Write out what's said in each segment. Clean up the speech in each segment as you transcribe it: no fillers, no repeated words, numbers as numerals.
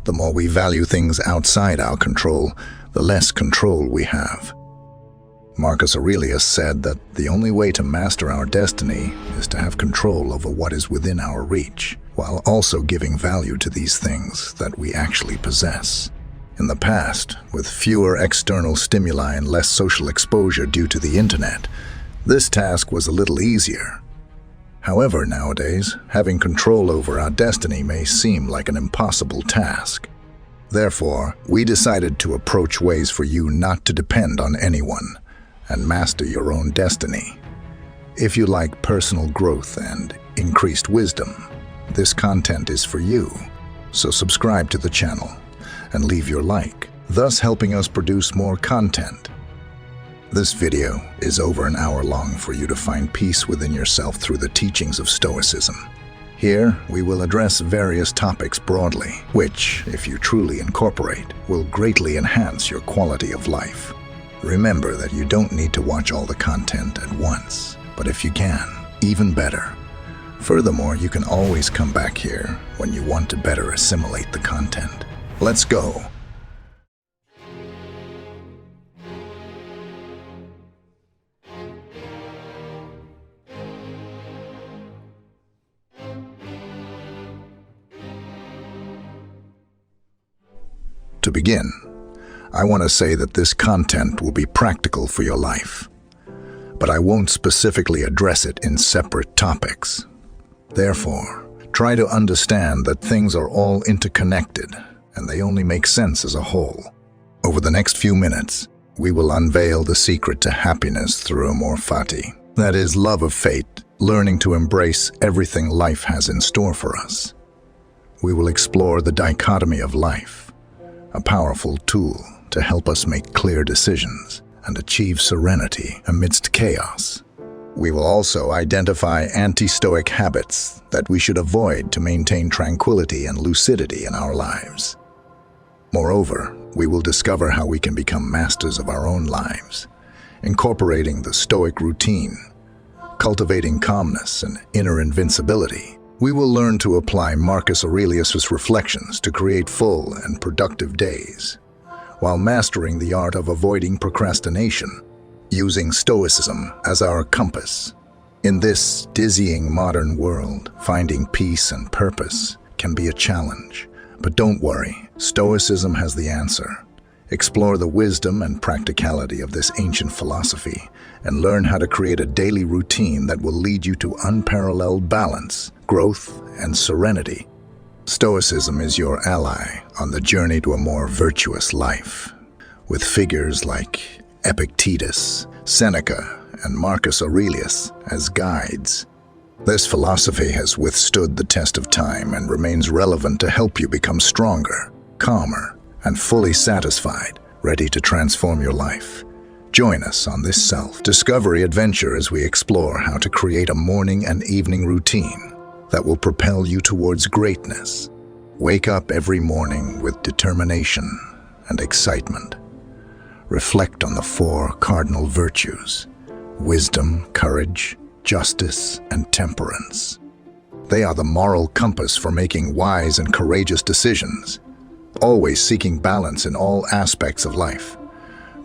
The more we value things outside our control, the less control we have. Marcus Aurelius said that the only way to master our destiny is to have control over what is within our reach, while also giving value to these things that we actually possess. In the past, with fewer external stimuli and less social exposure due to the internet, this task was a little easier. However, nowadays, having control over our destiny may seem like an impossible task. Therefore, we decided to approach ways for you not to depend on anyone and master your own destiny. If you like personal growth and increased wisdom, this content is for you. So subscribe to the channel and leave your like, thus helping us produce more content. This video is over an hour long for you to find peace within yourself through the teachings of Stoicism. Here, we will address various topics broadly, which, if you truly incorporate, will greatly enhance your quality of life. Remember that you don't need to watch all the content at once, but if you can, even better. Furthermore, you can always come back here when you want to better assimilate the content. Let's go. To begin, I want to say that this content will be practical for your life, but I won't specifically address it in separate topics. Therefore, try to understand that things are all interconnected and they only make sense as a whole. Over the next few minutes, we will unveil the secret to happiness through amor fati, that is, love of fate, learning to embrace everything life has in store for us. We will explore the dichotomy of life, a powerful tool to help us make clear decisions and achieve serenity amidst chaos. We will also identify anti-Stoic habits that we should avoid to maintain tranquility and lucidity in our lives. Moreover, we will discover how we can become masters of our own lives, incorporating the Stoic routine, cultivating calmness and inner invincibility. We will learn to apply Marcus Aurelius' reflections to create full and productive days, while mastering the art of avoiding procrastination, using Stoicism as our compass. In this dizzying modern world, finding peace and purpose can be a challenge. But don't worry, Stoicism has the answer. Explore the wisdom and practicality of this ancient philosophy and learn how to create a daily routine that will lead you to unparalleled balance, growth, and serenity. Stoicism is your ally on the journey to a more virtuous life, with figures like Epictetus, Seneca, and Marcus Aurelius as guides. This philosophy has withstood the test of time and remains relevant to help you become stronger, calmer, and fully satisfied, ready to transform your life. Join us on this self-discovery adventure as we explore how to create a morning and evening routine that will propel you towards greatness. Wake up every morning with determination and excitement. Reflect on the 4 cardinal virtues: wisdom, courage, justice, and temperance. They are the moral compass for making wise and courageous decisions, always seeking balance in all aspects of life.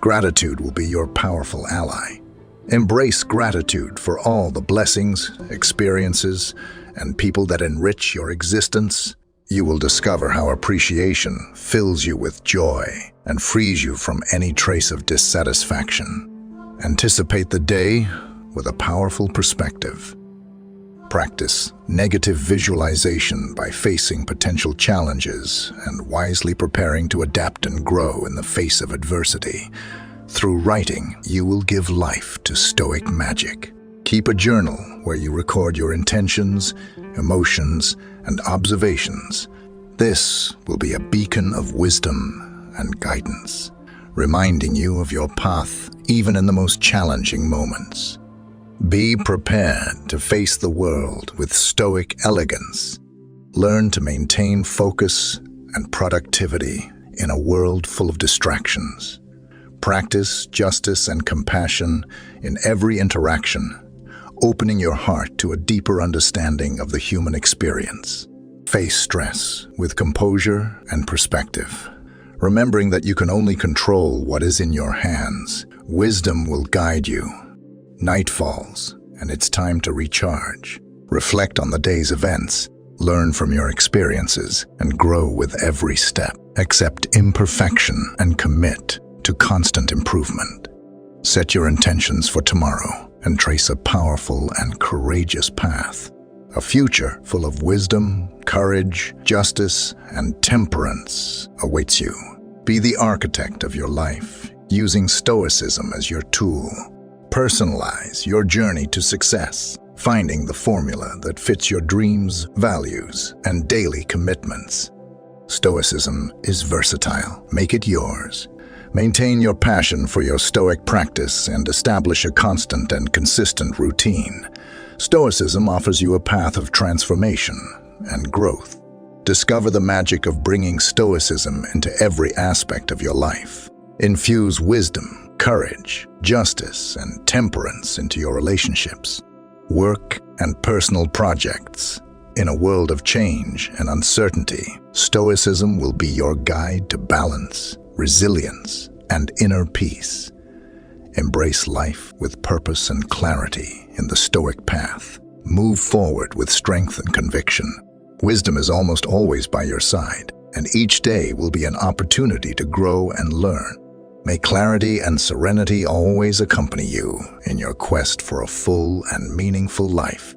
Gratitude will be your powerful ally. Embrace gratitude for all the blessings, experiences, and people that enrich your existence. You will discover how appreciation fills you with joy and frees you from any trace of dissatisfaction. Anticipate the day with a powerful perspective. Practice negative visualization by facing potential challenges and wisely preparing to adapt and grow in the face of adversity. Through writing, you will give life to Stoic magic. Keep a journal where you record your intentions, emotions, and observations. This will be a beacon of wisdom and guidance, reminding you of your path even in the most challenging moments. Be prepared to face the world with Stoic elegance. Learn to maintain focus and productivity in a world full of distractions. Practice justice and compassion in every interaction, opening your heart to a deeper understanding of the human experience. Face stress with composure and perspective, remembering that you can only control what is in your hands. Wisdom will guide you. Night falls, and it's time to recharge. Reflect on the day's events, learn from your experiences, and grow with every step. Accept imperfection and commit to constant improvement. Set your intentions for tomorrow and trace a powerful and courageous path. A future full of wisdom, courage, justice, and temperance awaits you. Be the architect of your life, using Stoicism as your tool. Personalize your journey to success, finding the formula that fits your dreams, values, and daily commitments. Stoicism is versatile. Make it yours. Maintain your passion for your Stoic practice and establish a constant and consistent routine. Stoicism offers you a path of transformation and growth. Discover the magic of bringing Stoicism into every aspect of your life. Infuse wisdom, courage, justice, and temperance into your relationships, work, and personal projects. In a world of change and uncertainty, Stoicism will be your guide to balance, resilience, and inner peace. Embrace life with purpose and clarity in the Stoic path. Move forward with strength and conviction. Wisdom is almost always by your side, and each day will be an opportunity to grow and learn. May clarity and serenity always accompany you in your quest for a full and meaningful life.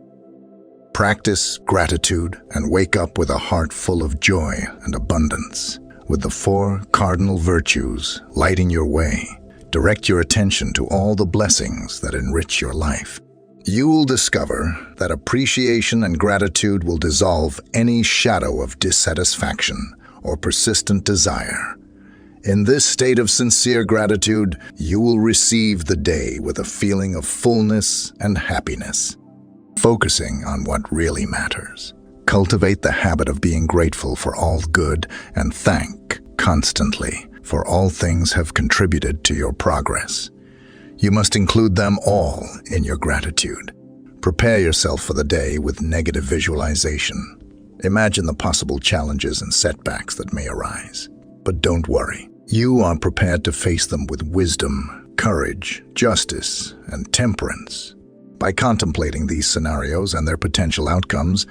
Practice gratitude and wake up with a heart full of joy and abundance. With the 4 cardinal virtues lighting your way, direct your attention to all the blessings that enrich your life. You will discover that appreciation and gratitude will dissolve any shadow of dissatisfaction or persistent desire. In this state of sincere gratitude, you will receive the day with a feeling of fullness and happiness. Focusing on what really matters. Cultivate the habit of being grateful for all good and thank constantly, for all things have contributed to your progress. You must include them all in your gratitude. Prepare yourself for the day with negative visualization. Imagine the possible challenges and setbacks that may arise. But don't worry. You are prepared to face them with wisdom, courage, justice, and temperance. By contemplating these scenarios and their potential outcomes,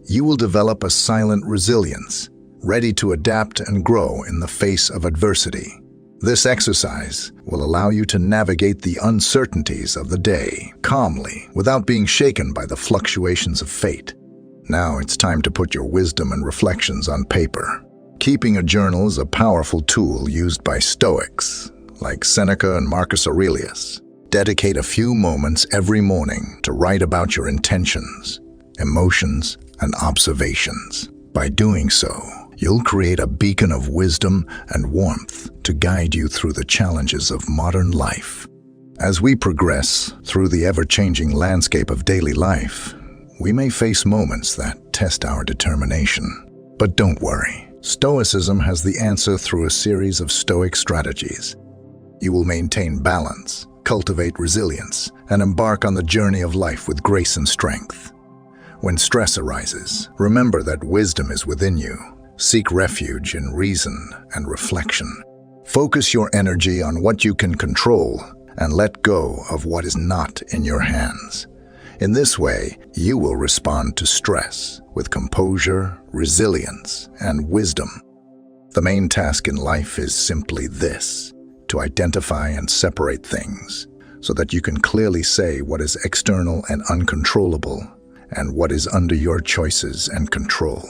you will develop a silent resilience, ready to adapt and grow in the face of adversity. This exercise will allow you to navigate the uncertainties of the day calmly without being shaken by the fluctuations of fate. Now it's time to put your wisdom and reflections on paper. Keeping a journal is a powerful tool used by Stoics, like Seneca and Marcus Aurelius. Dedicate a few moments every morning to write about your intentions, emotions, and observations. By doing so, you'll create a beacon of wisdom and warmth to guide you through the challenges of modern life. As we progress through the ever-changing landscape of daily life, we may face moments that test our determination. But don't worry, Stoicism has the answer through a series of Stoic strategies. You will maintain balance, cultivate resilience, and embark on the journey of life with grace and strength. When stress arises, remember that wisdom is within you. Seek refuge in reason and reflection. Focus your energy on what you can control and let go of what is not in your hands. In this way, you will respond to stress with composure, resilience, and wisdom. The main task in life is simply this: to identify and separate things so that you can clearly say what is external and uncontrollable and what is under your choices and control.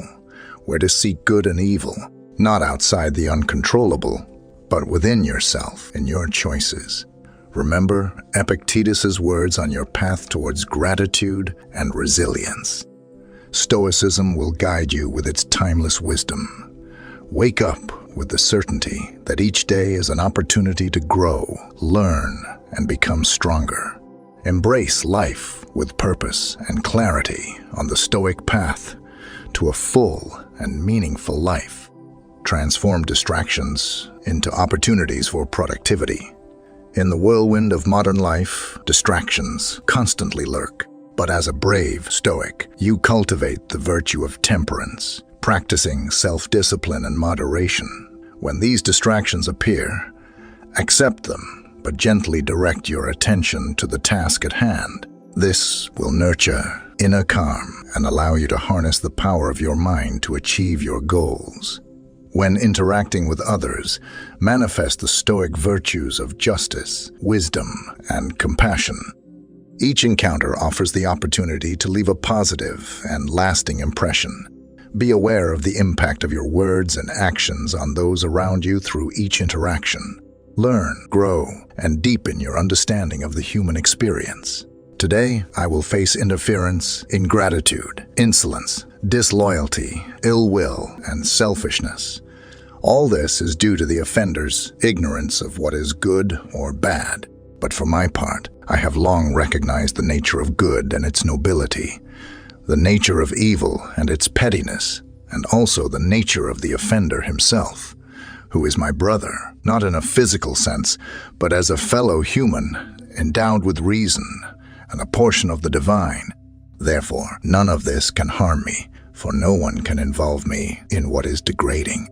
Where to seek good and evil, not outside the uncontrollable, but within yourself and your choices. Remember Epictetus' words on your path towards gratitude and resilience. Stoicism will guide you with its timeless wisdom. Wake up with the certainty that each day is an opportunity to grow, learn, and become stronger. Embrace life with purpose and clarity on the Stoic path to a full and meaningful life. Transform distractions into opportunities for productivity. In the whirlwind of modern life, distractions constantly lurk. But as a brave Stoic, you cultivate the virtue of temperance, practicing self-discipline and moderation. When these distractions appear, accept them, but gently direct your attention to the task at hand. This will nurture inner calm and allow you to harness the power of your mind to achieve your goals. When interacting with others, manifest the Stoic virtues of justice, wisdom, and compassion. Each encounter offers the opportunity to leave a positive and lasting impression. Be aware of the impact of your words and actions on those around you through each interaction. Learn, grow, and deepen your understanding of the human experience. Today, I will face interference, ingratitude, insolence, disloyalty, ill will, and selfishness. All this is due to the offender's ignorance of what is good or bad. But for my part, I have long recognized the nature of good and its nobility, the nature of evil and its pettiness, and also the nature of the offender himself, who is my brother, not in a physical sense, but as a fellow human, endowed with reason and a portion of the divine. Therefore, none of this can harm me, for no one can involve me in what is degrading.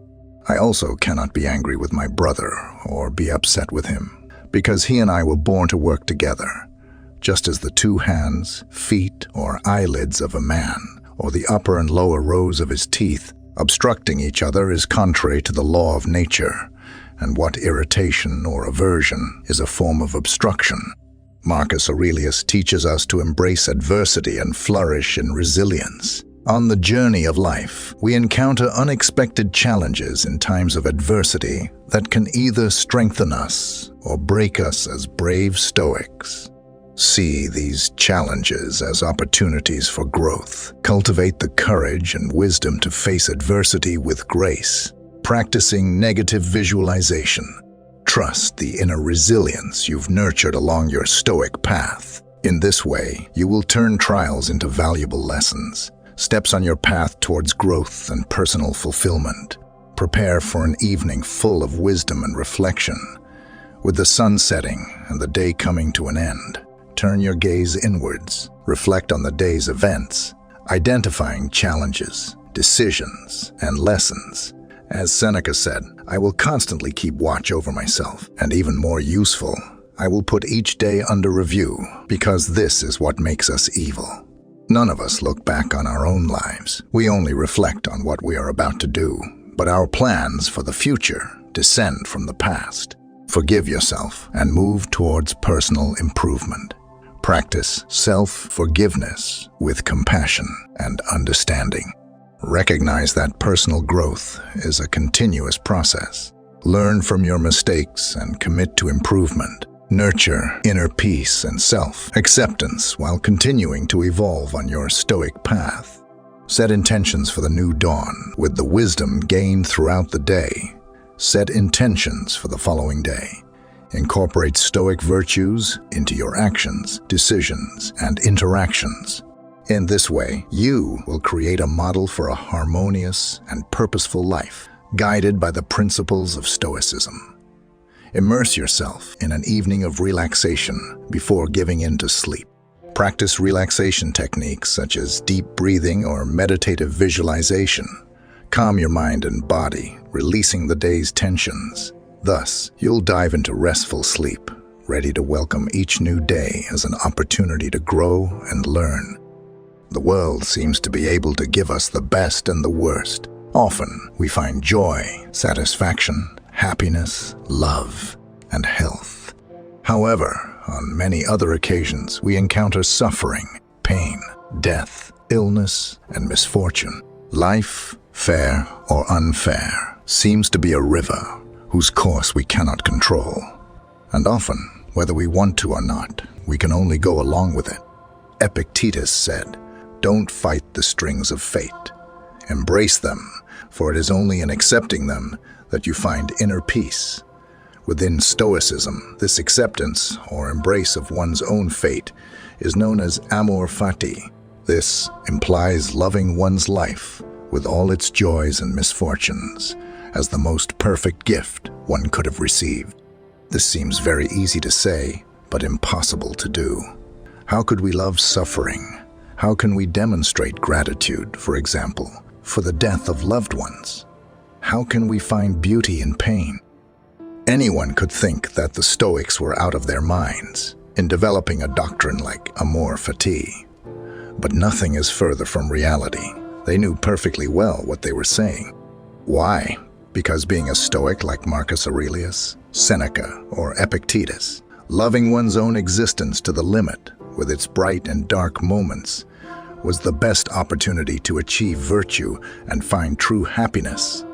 I also cannot be angry with my brother or be upset with him, because he and I were born to work together. Just as the two hands, feet, or eyelids of a man, or the upper and lower rows of his teeth, obstructing each other is contrary to the law of nature, and what irritation or aversion is a form of obstruction. Marcus Aurelius teaches us to embrace adversity and flourish in resilience. On the journey of life, we encounter unexpected challenges in times of adversity that can either strengthen us or break us as brave Stoics. See these challenges as opportunities for growth. Cultivate the courage and wisdom to face adversity with grace, practicing negative visualization. Trust the inner resilience you've nurtured along your Stoic path. In this way, you will turn trials into valuable lessons, steps on your path towards growth and personal fulfillment. Prepare for an evening full of wisdom and reflection. With the sun setting and the day coming to an end, turn your gaze inwards, reflect on the day's events, identifying challenges, decisions, and lessons. As Seneca said, I will constantly keep watch over myself, and even more useful, I will put each day under review, because this is what makes us evil. None of us look back on our own lives. We only reflect on what we are about to do, but our plans for the future descend from the past. Forgive yourself and move towards personal improvement. Practice self-forgiveness with compassion and understanding. Recognize that personal growth is a continuous process. Learn from your mistakes and commit to improvement. Nurture inner peace and self-acceptance while continuing to evolve on your Stoic path. Set intentions for the new dawn with the wisdom gained throughout the day. Set intentions for the following day. Incorporate Stoic virtues into your actions, decisions, and interactions. In this way, you will create a model for a harmonious and purposeful life, guided by the principles of Stoicism. Immerse yourself in an evening of relaxation before giving in to sleep. Practice relaxation techniques such as deep breathing or meditative visualization. Calm your mind and body, releasing the day's tensions. Thus, you'll dive into restful sleep, ready to welcome each new day as an opportunity to grow and learn. The world seems to be able to give us the best and the worst. Often, we find joy, satisfaction, happiness, love, and health. However, on many other occasions, we encounter suffering, pain, death, illness, and misfortune. Life, fair or unfair, seems to be a river whose course we cannot control. And often, whether we want to or not, we can only go along with it. Epictetus said, "Don't fight the strings of fate. Embrace them, for it is only in accepting them that you find inner peace." Within Stoicism, this acceptance or embrace of one's own fate is known as amor fati. This implies loving one's life with all its joys and misfortunes as the most perfect gift one could have received. This seems very easy to say, but impossible to do. How could we love suffering? How can we demonstrate gratitude, for example, for the death of loved ones? How can we find beauty in pain? Anyone could think that the Stoics were out of their minds in developing a doctrine like amor fati. But nothing is further from reality. They knew perfectly well what they were saying. Why? Because being a Stoic like Marcus Aurelius, Seneca, or Epictetus, loving one's own existence to the limit with its bright and dark moments, was the best opportunity to achieve virtue and find true happiness.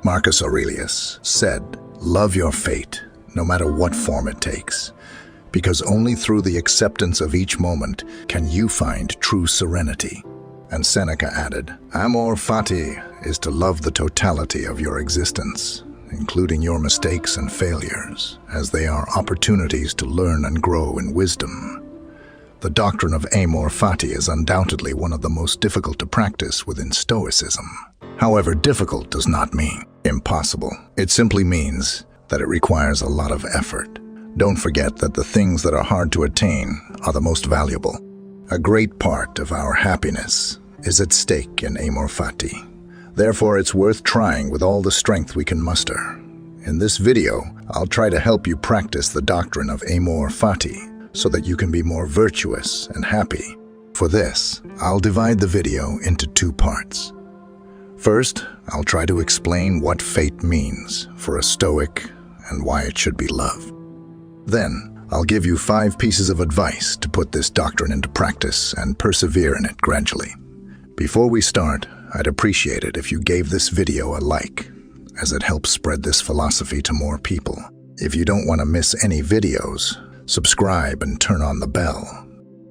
Marcus Aurelius said, "Love your fate, no matter what form it takes, because only through the acceptance of each moment can you find true serenity." And Seneca added, "Amor fati is to love the totality of your existence, including your mistakes and failures, as they are opportunities to learn and grow in wisdom." The doctrine of amor fati is undoubtedly one of the most difficult to practice within Stoicism. However, difficult does not mean impossible. It simply means that it requires a lot of effort. Don't forget that the things that are hard to attain are the most valuable. A great part of our happiness is at stake in amor fati. Therefore, it's worth trying with all the strength we can muster. In this video, I'll try to help you practice the doctrine of amor fati so that you can be more virtuous and happy. For this, I'll divide the video into two parts. First, I'll try to explain what fate means for a Stoic and why it should be loved. Then, I'll give you 5 pieces of advice to put this doctrine into practice and persevere in it gradually. Before we start, I'd appreciate it if you gave this video a like, as it helps spread this philosophy to more people. If you don't want to miss any videos, subscribe and turn on the bell.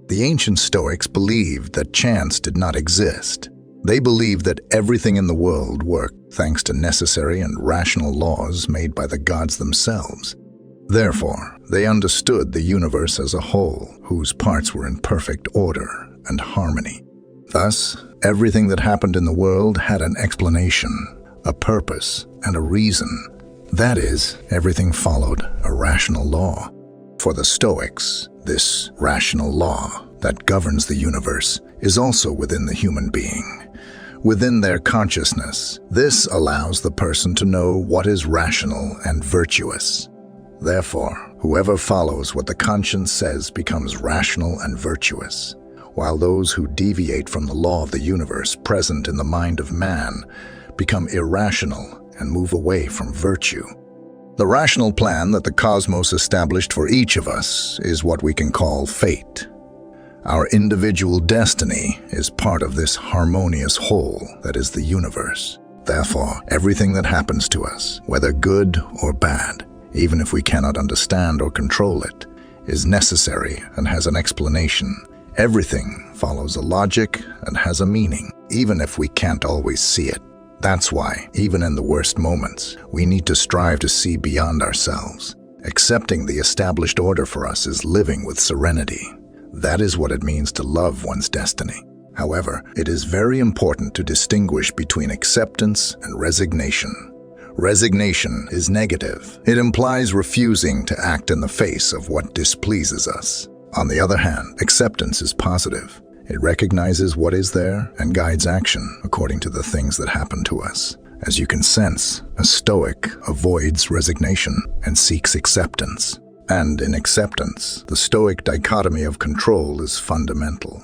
The ancient Stoics believed that chance did not exist. They believed that everything in the world worked thanks to necessary and rational laws made by the gods themselves. Therefore, they understood the universe as a whole, whose parts were in perfect order and harmony. Thus, everything that happened in the world had an explanation, a purpose, and a reason. That is, everything followed a rational law. For the Stoics, this rational law that governs the universe is also within the human being. Within their consciousness, this allows the person to know what is rational and virtuous. Therefore, whoever follows what the conscience says becomes rational and virtuous, while those who deviate from the law of the universe present in the mind of man become irrational and move away from virtue. The rational plan that the cosmos established for each of us is what we can call fate. Our individual destiny is part of this harmonious whole that is the universe. Therefore, everything that happens to us, whether good or bad, even if we cannot understand or control it, is necessary and has an explanation. Everything follows a logic and has a meaning, even if we can't always see it. That's why, even in the worst moments, we need to strive to see beyond ourselves. Accepting the established order for us is living with serenity. That is what it means to love one's destiny. However, it is very important to distinguish between acceptance and resignation. Resignation is negative. It implies refusing to act in the face of what displeases us. On the other hand, acceptance is positive. It recognizes what is there and guides action according to the things that happen to us. As you can sense, a Stoic avoids resignation and seeks acceptance. And in acceptance, the Stoic dichotomy of control is fundamental.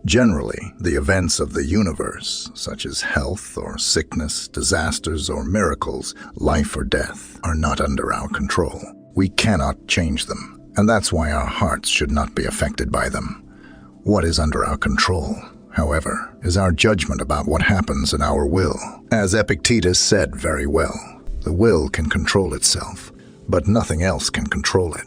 Generally, the events of the universe, such as health or sickness, disasters or miracles, life or death, are not under our control. We cannot change them, and that's why our hearts should not be affected by them. What is under our control, however, is our judgment about what happens in our will. As Epictetus said very well, the will can control itself, but nothing else can control it.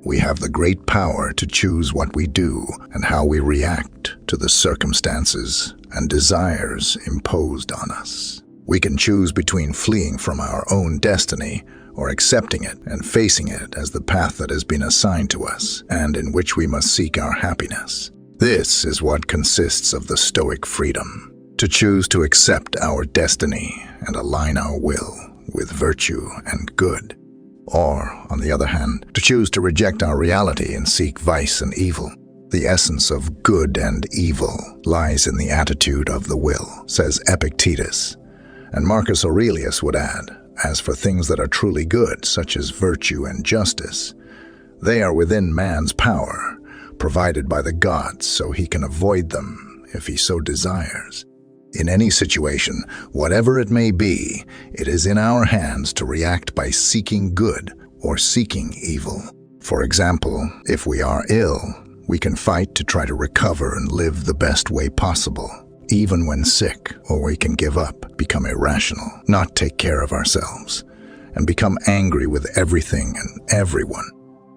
We have the great power to choose what we do and how we react to the circumstances and desires imposed on us. We can choose between fleeing from our own destiny or accepting it and facing it as the path that has been assigned to us and in which we must seek our happiness. This is what consists of the Stoic freedom, to choose to accept our destiny and align our will with virtue and good. Or, on the other hand, to choose to reject our reality and seek vice and evil. The essence of good and evil lies in the attitude of the will, says Epictetus. And Marcus Aurelius would add, as for things that are truly good, such as virtue and justice, they are within man's power, provided by the gods so he can avoid them if he so desires. In any situation, whatever it may be, it is in our hands to react by seeking good or seeking evil. For example, if we are ill, we can fight to try to recover and live the best way possible, even when sick, or we can give up, become irrational, not take care of ourselves, and become angry with everything and everyone.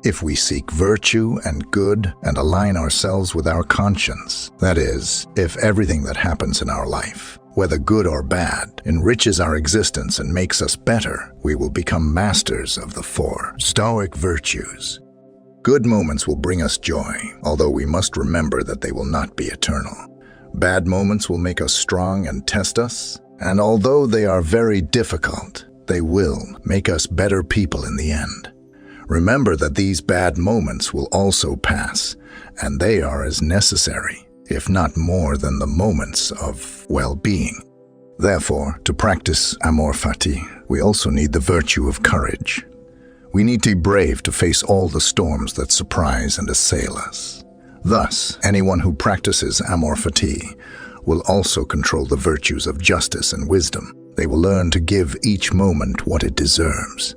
If we seek virtue and good and align ourselves with our conscience, that is, if everything that happens in our life, whether good or bad, enriches our existence and makes us better, we will become masters of the 4 Stoic virtues. Good moments will bring us joy, although we must remember that they will not be eternal. Bad moments will make us strong and test us, and although they are very difficult, they will make us better people in the end. Remember that these bad moments will also pass, and they are as necessary, if not more than the moments of well-being. Therefore, to practice amor fati, we also need the virtue of courage. We need to be brave to face all the storms that surprise and assail us. Thus, anyone who practices amor fati will also control the virtues of justice and wisdom. They will learn to give each moment what it deserves.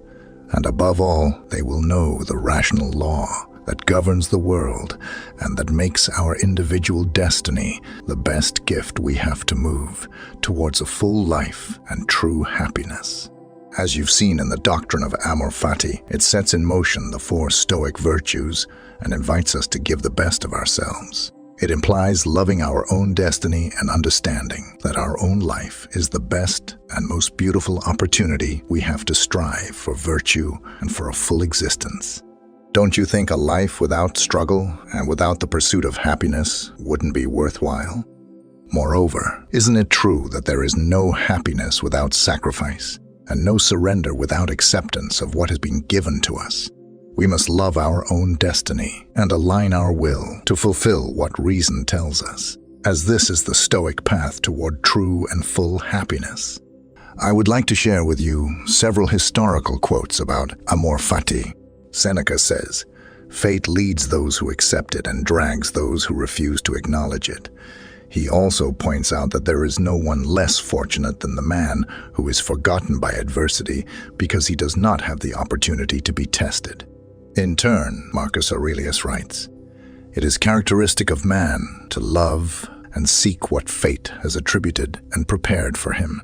And above all, they will know the rational law that governs the world and that makes our individual destiny the best gift we have to move towards a full life and true happiness. As you've seen in the doctrine of amor fati, it sets in motion the 4 Stoic virtues and invites us to give the best of ourselves. It implies loving our own destiny and understanding that our own life is the best and most beautiful opportunity we have to strive for virtue and for a full existence. Don't you think a life without struggle and without the pursuit of happiness wouldn't be worthwhile? Moreover, isn't it true that there is no happiness without sacrifice and no surrender without acceptance of what has been given to us? We must love our own destiny and align our will to fulfill what reason tells us, as this is the Stoic path toward true and full happiness. I would like to share with you several historical quotes about amor fati. Seneca says, "Fate leads those who accept it and drags those who refuse to acknowledge it." He also points out that there is no one less fortunate than the man who is forgotten by adversity because he does not have the opportunity to be tested. In turn, Marcus Aurelius writes, "It is characteristic of man to love and seek what fate has attributed and prepared for him."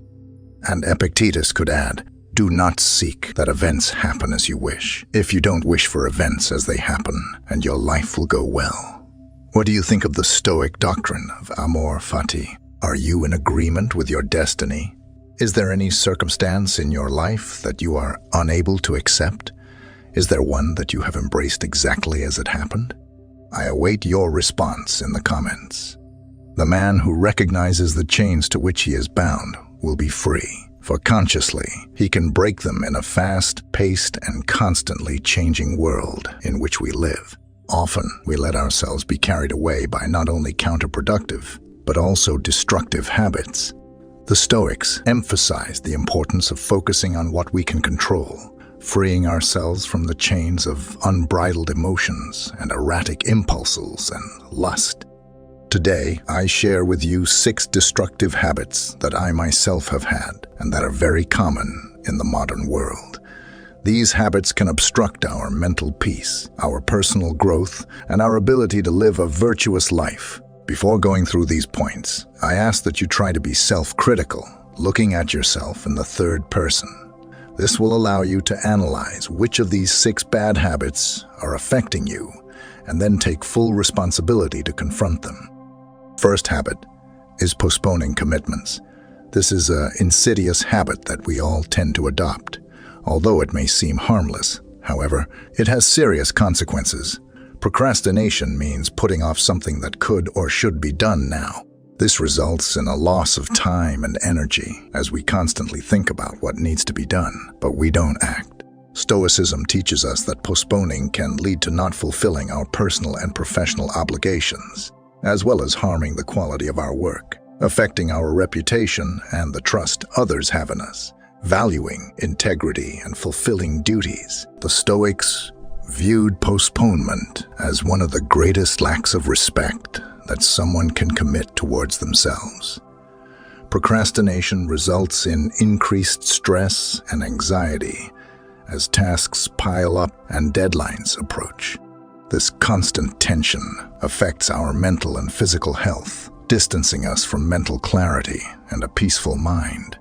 And Epictetus could add, "Do not seek that events happen as you wish, if you don't wish for events as they happen, and your life will go well." What do you think of the Stoic doctrine of amor fati? Are you in agreement with your destiny? Is there any circumstance in your life that you are unable to accept? Is there one that you have embraced exactly as it happened? I await your response in the comments. The man who recognizes the chains to which he is bound will be free, for consciously he can break them in a fast-paced and constantly changing world in which we live. Often we let ourselves be carried away by not only counterproductive, but also destructive habits. The Stoics emphasize the importance of focusing on what we can control, freeing ourselves from the chains of unbridled emotions and erratic impulses and lust. Today, I share with you 6 destructive habits that I myself have had and that are very common in the modern world. These habits can obstruct our mental peace, our personal growth, and our ability to live a virtuous life. Before going through these points, I ask that you try to be self-critical, looking at yourself in the third person. This will allow you to analyze which of these 6 bad habits are affecting you, and then take full responsibility to confront them. First habit is postponing commitments. This is an insidious habit that we all tend to adopt. Although it may seem harmless, however, it has serious consequences. Procrastination means putting off something that could or should be done now. This results in a loss of time and energy as we constantly think about what needs to be done, but we don't act. Stoicism teaches us that postponing can lead to not fulfilling our personal and professional obligations, as well as harming the quality of our work, affecting our reputation and the trust others have in us. Valuing integrity and fulfilling duties, the Stoics viewed postponement as one of the greatest lacks of respect that someone can commit towards themselves. Procrastination results in increased stress and anxiety as tasks pile up and deadlines approach. This constant tension affects our mental and physical health, distancing us from mental clarity and a peaceful mind.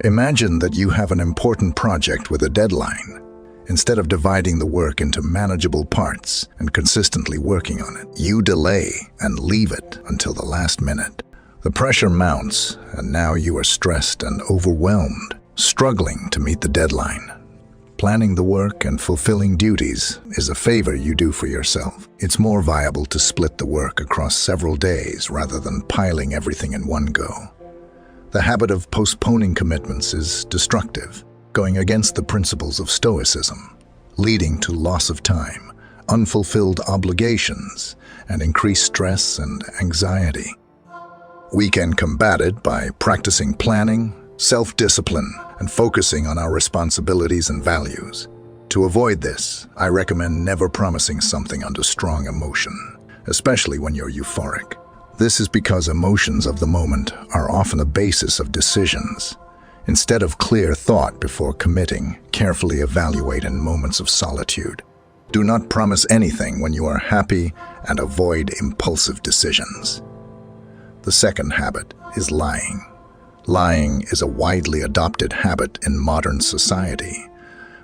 Imagine that you have an important project with a deadline. Instead of dividing the work into manageable parts and consistently working on it, you delay and leave it until the last minute. The pressure mounts, and now you are stressed and overwhelmed, struggling to meet the deadline. Planning the work and fulfilling duties is a favor you do for yourself. It's more viable to split the work across several days rather than piling everything in one go. The habit of postponing commitments is destructive, going against the principles of Stoicism, leading to loss of time, unfulfilled obligations, and increased stress and anxiety. We can combat it by practicing planning, self-discipline, and focusing on our responsibilities and values. To avoid this, I recommend never promising something under strong emotion, especially when you're euphoric. This is because emotions of the moment are often a basis of decisions. Instead of clear thought before committing, carefully evaluate in moments of solitude. Do not promise anything when you are happy and avoid impulsive decisions. The second habit is lying. Lying is a widely adopted habit in modern society,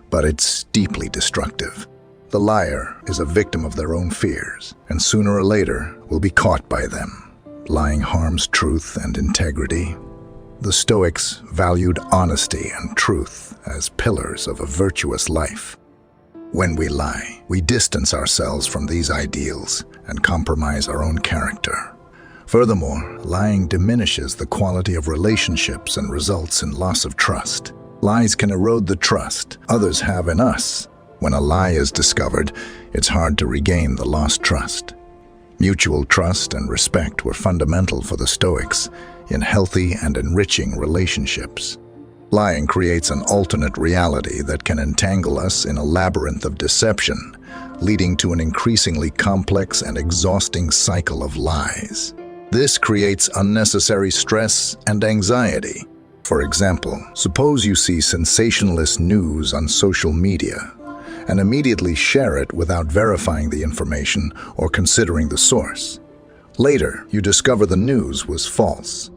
but it's deeply destructive. The liar is a victim of their own fears, and sooner or later will be caught by them. Lying harms truth and integrity. The Stoics valued honesty and truth as pillars of a virtuous life. When we lie, we distance ourselves from these ideals and compromise our own character. Furthermore, lying diminishes the quality of relationships and results in loss of trust. Lies can erode the trust others have in us. When a lie is discovered, it's hard to regain the lost trust. Mutual trust and respect were fundamental for the Stoics in healthy and enriching relationships. Lying creates an alternate reality that can entangle us in a labyrinth of deception, leading to an increasingly complex and exhausting cycle of lies. This creates unnecessary stress and anxiety. For example, suppose you see sensationalist news on social media and immediately share it without verifying the information or considering the source. Later, you discover the news was false.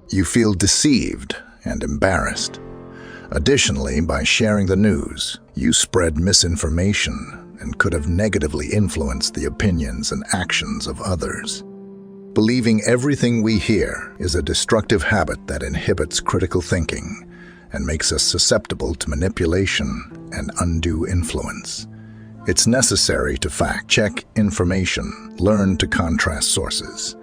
You feel deceived and embarrassed. Additionally, by sharing the news, you spread misinformation and could have negatively influenced the opinions and actions of others. Believing everything we hear is a destructive habit that inhibits critical thinking and makes us susceptible to manipulation and undue influence. It's necessary to fact-check information, learn to contrast sources,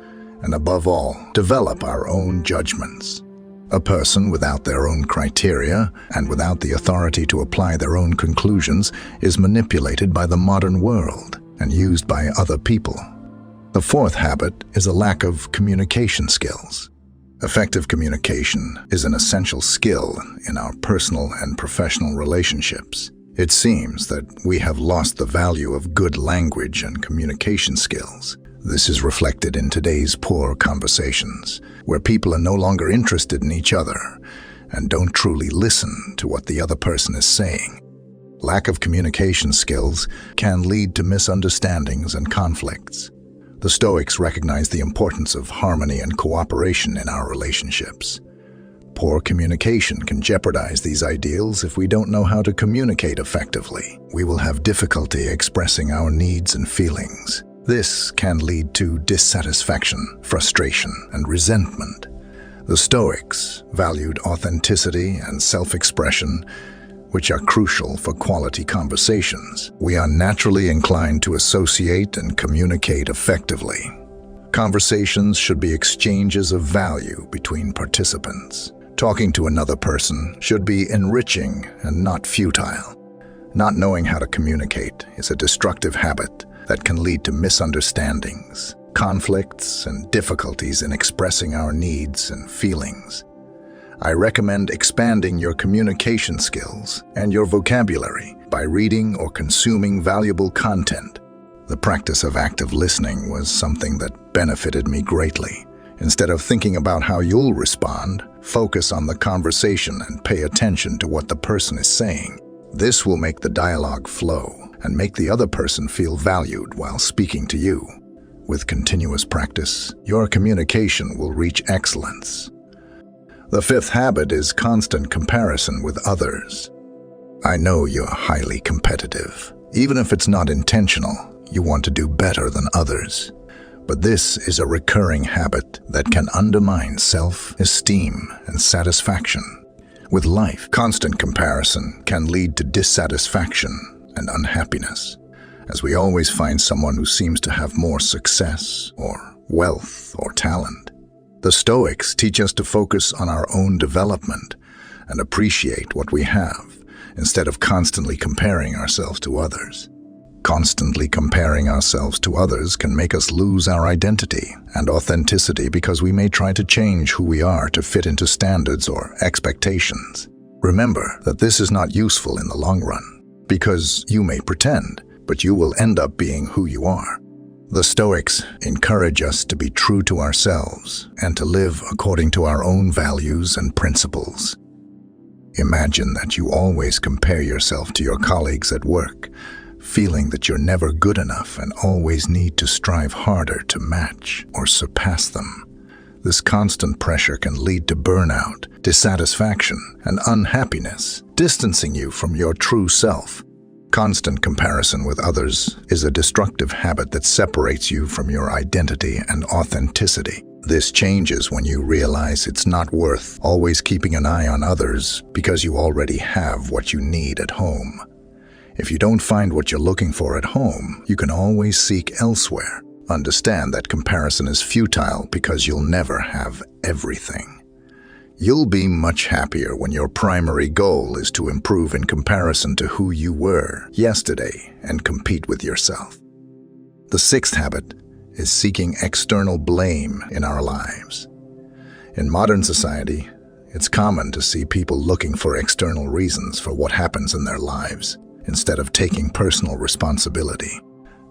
and above all, develop our own judgments. A person without their own criteria and without the authority to apply their own conclusions is manipulated by the modern world and used by other people. The fourth habit is a lack of communication skills. Effective communication is an essential skill in our personal and professional relationships. It seems that we have lost the value of good language and communication skills. This is reflected in today's poor conversations, where people are no longer interested in each other and don't truly listen to what the other person is saying. Lack of communication skills can lead to misunderstandings and conflicts. The Stoics recognize the importance of harmony and cooperation in our relationships. Poor communication can jeopardize these ideals if we don't know how to communicate effectively. We will have difficulty expressing our needs and feelings. This can lead to dissatisfaction, frustration, and resentment. The Stoics valued authenticity and self-expression, which are crucial for quality conversations. We are naturally inclined to associate and communicate effectively. Conversations should be exchanges of value between participants. Talking to another person should be enriching and not futile. Not knowing how to communicate is a destructive habit that can lead to misunderstandings, conflicts, and difficulties in expressing our needs and feelings. I recommend expanding your communication skills and your vocabulary by reading or consuming valuable content. The practice of active listening was something that benefited me greatly. Instead of thinking about how you'll respond, focus on the conversation and pay attention to what the person is saying. This will make the dialogue flow and make the other person feel valued while speaking to you. With continuous practice, your communication will reach excellence. The fifth habit is constant comparison with others. I know you're highly competitive. Even if it's not intentional, you want to do better than others. But this is a recurring habit that can undermine self-esteem and satisfaction. With life, constant comparison can lead to dissatisfaction and unhappiness, as we always find someone who seems to have more success or wealth or talent. The Stoics teach us to focus on our own development and appreciate what we have, instead of constantly comparing ourselves to others. Constantly comparing ourselves to others can make us lose our identity and authenticity because we may try to change who we are to fit into standards or expectations. Remember that this is not useful in the long run, because you may pretend, but you will end up being who you are. The Stoics encourage us to be true to ourselves and to live according to our own values and principles. Imagine that you always compare yourself to your colleagues at work, feeling that you're never good enough and always need to strive harder to match or surpass them. This constant pressure can lead to burnout, dissatisfaction, and unhappiness, distancing you from your true self. Constant comparison with others is a destructive habit that separates you from your identity and authenticity. This changes when you realize it's not worth always keeping an eye on others because you already have what you need at home. If you don't find what you're looking for at home, you can always seek elsewhere. Understand that comparison is futile because you'll never have everything. You'll be much happier when your primary goal is to improve in comparison to who you were yesterday and compete with yourself. The sixth habit is seeking external blame in our lives. In modern society, it's common to see people looking for external reasons for what happens in their lives, instead of taking personal responsibility.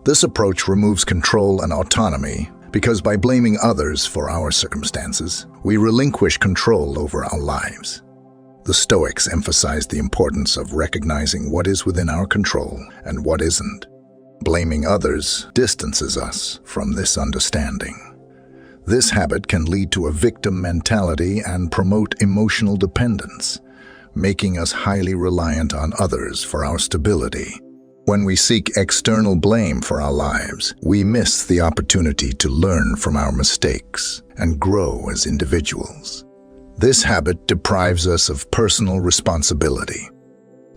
This approach removes control and autonomy because by blaming others for our circumstances, we relinquish control over our lives. The Stoics emphasize the importance of recognizing what is within our control and what isn't. Blaming others distances us from this understanding. This habit can lead to a victim mentality and promote emotional dependence, making us highly reliant on others for our stability. When we seek external blame for our lives, we miss the opportunity to learn from our mistakes and grow as individuals. This habit deprives us of personal responsibility.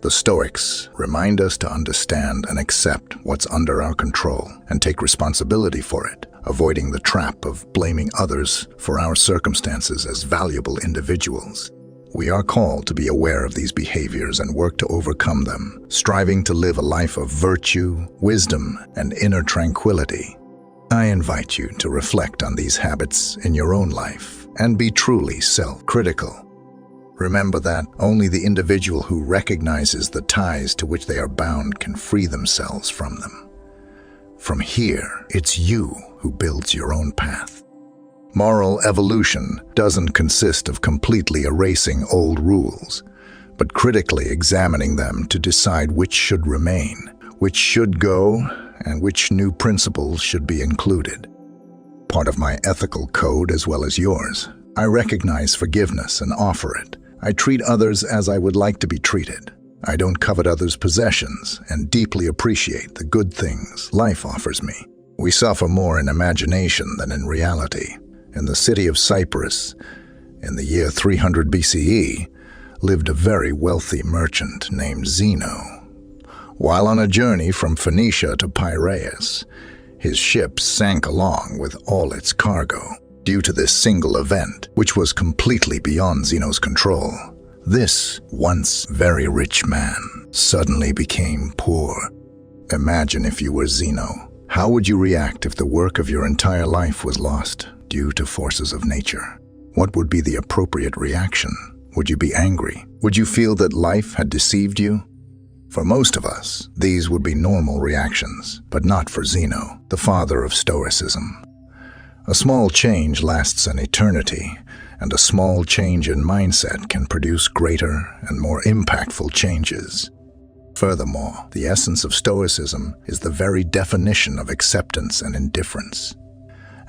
The Stoics remind us to understand and accept what's under our control and take responsibility for it, avoiding the trap of blaming others for our circumstances as valuable individuals. We are called to be aware of these behaviors and work to overcome them, striving to live a life of virtue, wisdom, and inner tranquility. I invite you to reflect on these habits in your own life and be truly self-critical. Remember that only the individual who recognizes the ties to which they are bound can free themselves from them. From here, it's you who builds your own path. Moral evolution doesn't consist of completely erasing old rules, but critically examining them to decide which should remain, which should go, and which new principles should be included. Part of my ethical code as well as yours, I recognize forgiveness and offer it. I treat others as I would like to be treated. I don't covet others' possessions and deeply appreciate the good things life offers me. We suffer more in imagination than in reality. In the city of Cyprus, in the year 300 BCE, lived a very wealthy merchant named Zeno. While on a journey from Phoenicia to Piraeus, his ship sank along with all its cargo. Due to this single event, which was completely beyond Zeno's control, this once very rich man suddenly became poor. Imagine if you were Zeno. How would you react if the work of your entire life was lost due to forces of nature? What would be the appropriate reaction? Would you be angry? Would you feel that life had deceived you? For most of us, these would be normal reactions, but not for Zeno, the father of Stoicism. A small change lasts an eternity, and a small change in mindset can produce greater and more impactful changes. Furthermore, the essence of Stoicism is the very definition of acceptance and indifference.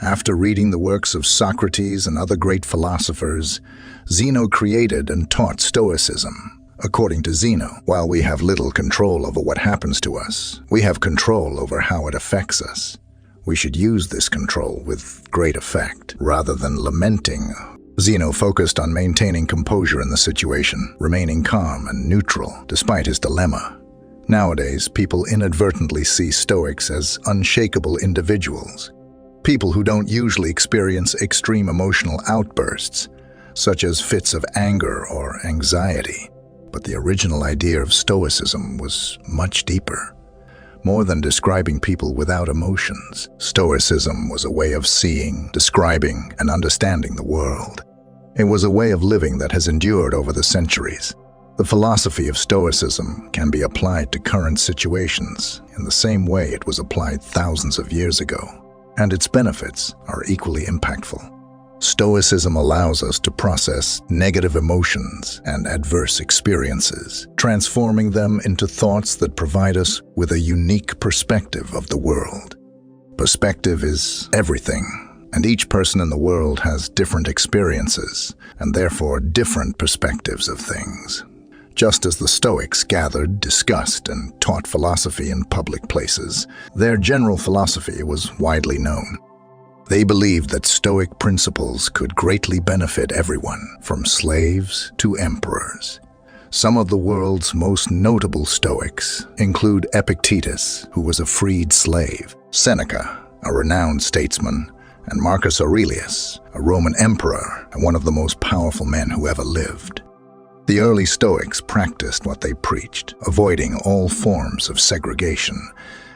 After reading the works of Socrates and other great philosophers, Zeno created and taught Stoicism. According to Zeno, while we have little control over what happens to us, we have control over how it affects us. We should use this control with great effect, rather than lamenting. Zeno focused on maintaining composure in the situation, remaining calm and neutral despite his dilemma. Nowadays, people inadvertently see Stoics as unshakable individuals, people who don't usually experience extreme emotional outbursts, such as fits of anger or anxiety. But the original idea of Stoicism was much deeper. More than describing people without emotions, Stoicism was a way of seeing, describing, and understanding the world. It was a way of living that has endured over the centuries. The philosophy of Stoicism can be applied to current situations in the same way it was applied thousands of years ago, and its benefits are equally impactful. Stoicism allows us to process negative emotions and adverse experiences, transforming them into thoughts that provide us with a unique perspective of the world. Perspective is everything, and each person in the world has different experiences, and therefore different perspectives of things. Just as the Stoics gathered, discussed, and taught philosophy in public places, their general philosophy was widely known. They believed that Stoic principles could greatly benefit everyone, from slaves to emperors. Some of the world's most notable Stoics include Epictetus, who was a freed slave, Seneca, a renowned statesman, and Marcus Aurelius, a Roman emperor and one of the most powerful men who ever lived. The early Stoics practiced what they preached, avoiding all forms of segregation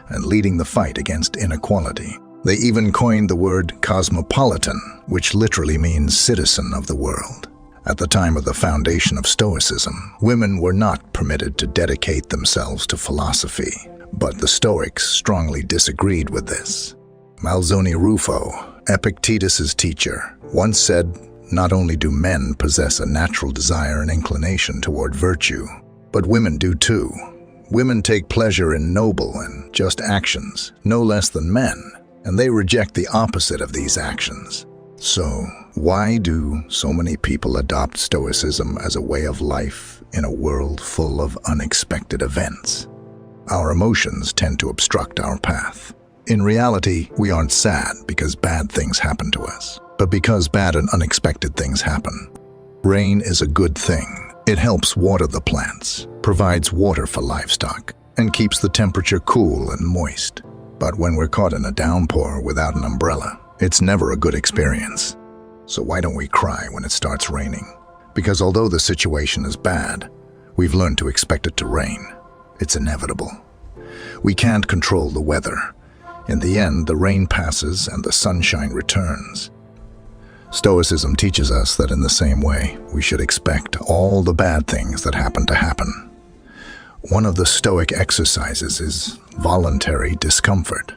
and leading the fight against inequality. They even coined the word cosmopolitan, which literally means citizen of the world. At the time of the foundation of Stoicism, women were not permitted to dedicate themselves to philosophy, but the Stoics strongly disagreed with this. Malzone Rufo, Epictetus's teacher, once said, "Not only do men possess a natural desire and inclination toward virtue, but women do too. Women take pleasure in noble and just actions, no less than men, and they reject the opposite of these actions." So, why do so many people adopt Stoicism as a way of life in a world full of unexpected events? Our emotions tend to obstruct our path. In reality, we aren't sad because bad things happen to us, but because bad and unexpected things happen. Rain is a good thing. It helps water the plants, provides water for livestock, and keeps the temperature cool and moist. But when we're caught in a downpour without an umbrella, it's never a good experience. So why don't we cry when it starts raining? Because although the situation is bad, we've learned to expect it to rain. It's inevitable. We can't control the weather. In the end, the rain passes and the sunshine returns. Stoicism teaches us that in the same way, we should expect all the bad things that happen to happen. One of the Stoic exercises is voluntary discomfort.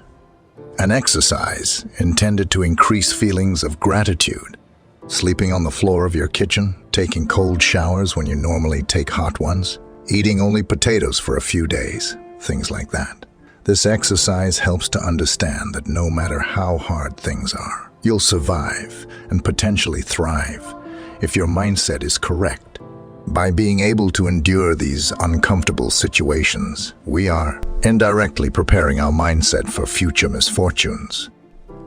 An exercise intended to increase feelings of gratitude. Sleeping on the floor of your kitchen, taking cold showers when you normally take hot ones, eating only potatoes for a few days, things like that. This exercise helps to understand that no matter how hard things are, you'll survive and potentially thrive if your mindset is correct. By being able to endure these uncomfortable situations, we are indirectly preparing our mindset for future misfortunes.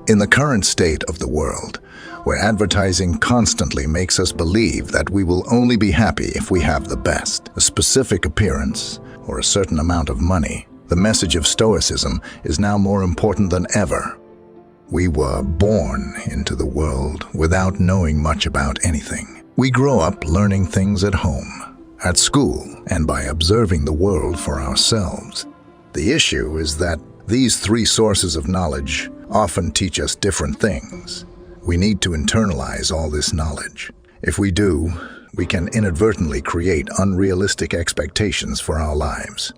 In the current state of the world, where advertising constantly makes us believe that we will only be happy if we have the best, a specific appearance, or a certain amount of money, the message of Stoicism is now more important than ever. We were born into the world without knowing much about anything. We grow up learning things at home, at school, and by observing the world for ourselves. The issue is that these three sources of knowledge often teach us different things. We need to internalize all this knowledge. If we do, we can inadvertently create unrealistic expectations for our lives,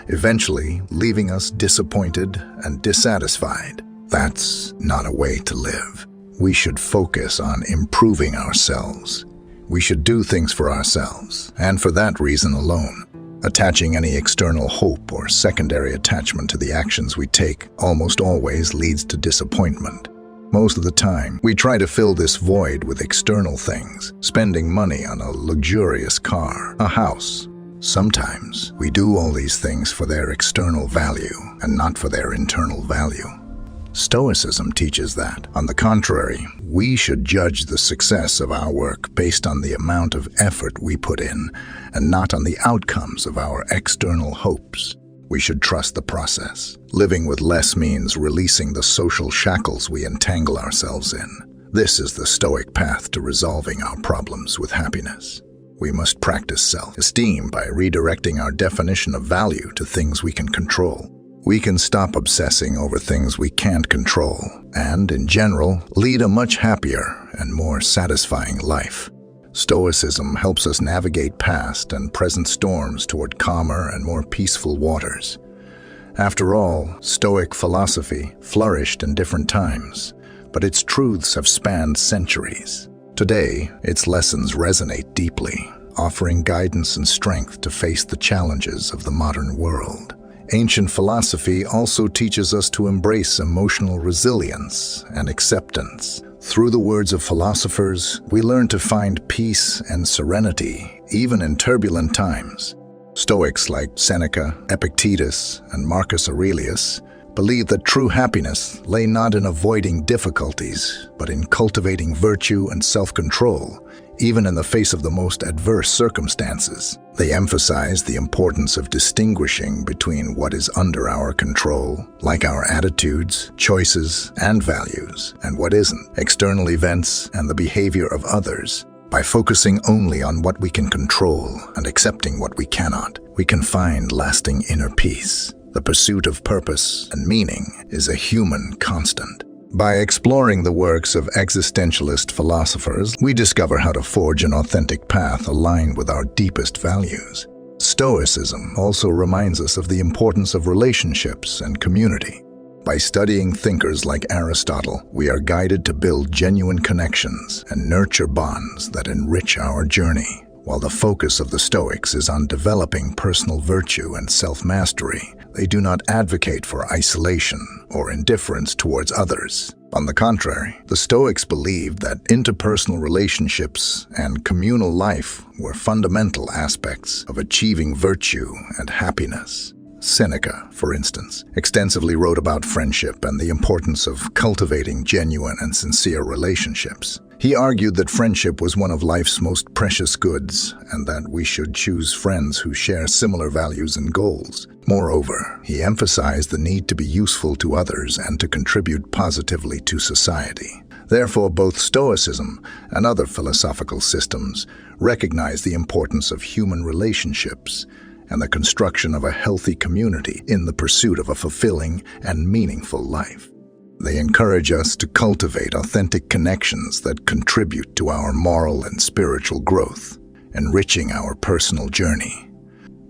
eventually leaving us disappointed and dissatisfied. That's not a way to live. We should focus on improving ourselves. We should do things for ourselves, and for that reason alone. Attaching any external hope or secondary attachment to the actions we take almost always leads to disappointment. Most of the time, we try to fill this void with external things, spending money on a luxurious car, a house. Sometimes, we do all these things for their external value and not for their internal value. Stoicism teaches that, on the contrary, we should judge the success of our work based on the amount of effort we put in and not on the outcomes of our external hopes. We should trust the process. Living with less means releasing the social shackles we entangle ourselves in. This is the Stoic path to resolving our problems with happiness. We must practice self-esteem by redirecting our definition of value to things we can control. We can stop obsessing over things we can't control and, in general, lead a much happier and more satisfying life. Stoicism helps us navigate past and present storms toward calmer and more peaceful waters. After all, Stoic philosophy flourished in different times, but its truths have spanned centuries. Today, its lessons resonate deeply, offering guidance and strength to face the challenges of the modern world. Ancient philosophy also teaches us to embrace emotional resilience and acceptance. Through the words of philosophers, we learn to find peace and serenity, even in turbulent times. Stoics like Seneca, Epictetus, and Marcus Aurelius believed that true happiness lay not in avoiding difficulties, but in cultivating virtue and self-control, even in the face of the most adverse circumstances. They emphasized the importance of distinguishing between what is under our control, like our attitudes, choices, and values, and what isn't, external events and the behavior of others. By focusing only on what we can control and accepting what we cannot, we can find lasting inner peace. The pursuit of purpose and meaning is a human constant. By exploring the works of existentialist philosophers, we discover how to forge an authentic path aligned with our deepest values. Stoicism also reminds us of the importance of relationships and community. By studying thinkers like Aristotle, we are guided to build genuine connections and nurture bonds that enrich our journey. While the focus of the Stoics is on developing personal virtue and self-mastery, they do not advocate for isolation or indifference towards others. On the contrary, the Stoics believed that interpersonal relationships and communal life were fundamental aspects of achieving virtue and happiness. Seneca, for instance, extensively wrote about friendship and the importance of cultivating genuine and sincere relationships. He argued that friendship was one of life's most precious goods and that we should choose friends who share similar values and goals. Moreover, he emphasized the need to be useful to others and to contribute positively to society. Therefore, both Stoicism and other philosophical systems recognize the importance of human relationships and the construction of a healthy community in the pursuit of a fulfilling and meaningful life. They encourage us to cultivate authentic connections that contribute to our moral and spiritual growth, enriching our personal journey.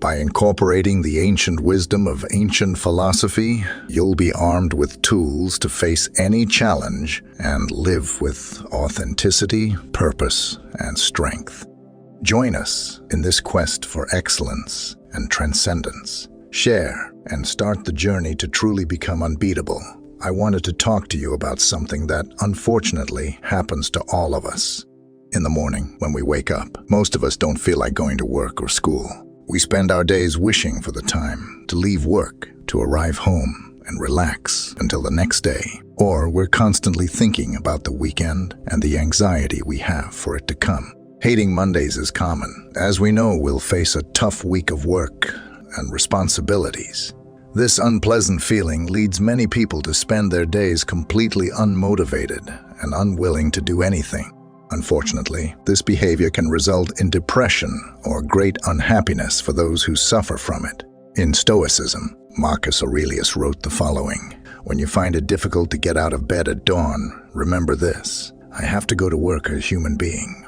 By incorporating the ancient wisdom of ancient philosophy, you'll be armed with tools to face any challenge and live with authenticity, purpose, and strength. Join us in this quest for excellence and transcendence. Share and start the journey to truly become unbeatable. I wanted to talk to you about something that, unfortunately, happens to all of us. In the morning, when we wake up, most of us don't feel like going to work or school. We spend our days wishing for the time to leave work, to arrive home and relax until the next day. Or we're constantly thinking about the weekend and the anxiety we have for it to come. Hating Mondays is common, as we know we'll face a tough week of work and responsibilities. This unpleasant feeling leads many people to spend their days completely unmotivated and unwilling to do anything. Unfortunately, this behavior can result in depression or great unhappiness for those who suffer from it. In Stoicism, Marcus Aurelius wrote the following: "When you find it difficult to get out of bed at dawn, remember this: I have to go to work as a human being.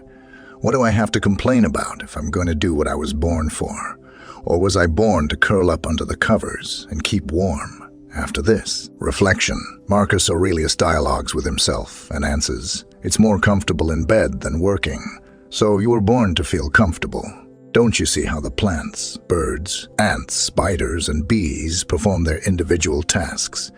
What do I have to complain about if I'm going to do what I was born for? Or was I born to curl up under the covers and keep warm?" After this reflection, Marcus Aurelius dialogues with himself and answers, "It's more comfortable in bed than working, so you were born to feel comfortable. Don't you see how the plants, birds, ants, spiders, and bees perform their individual tasks,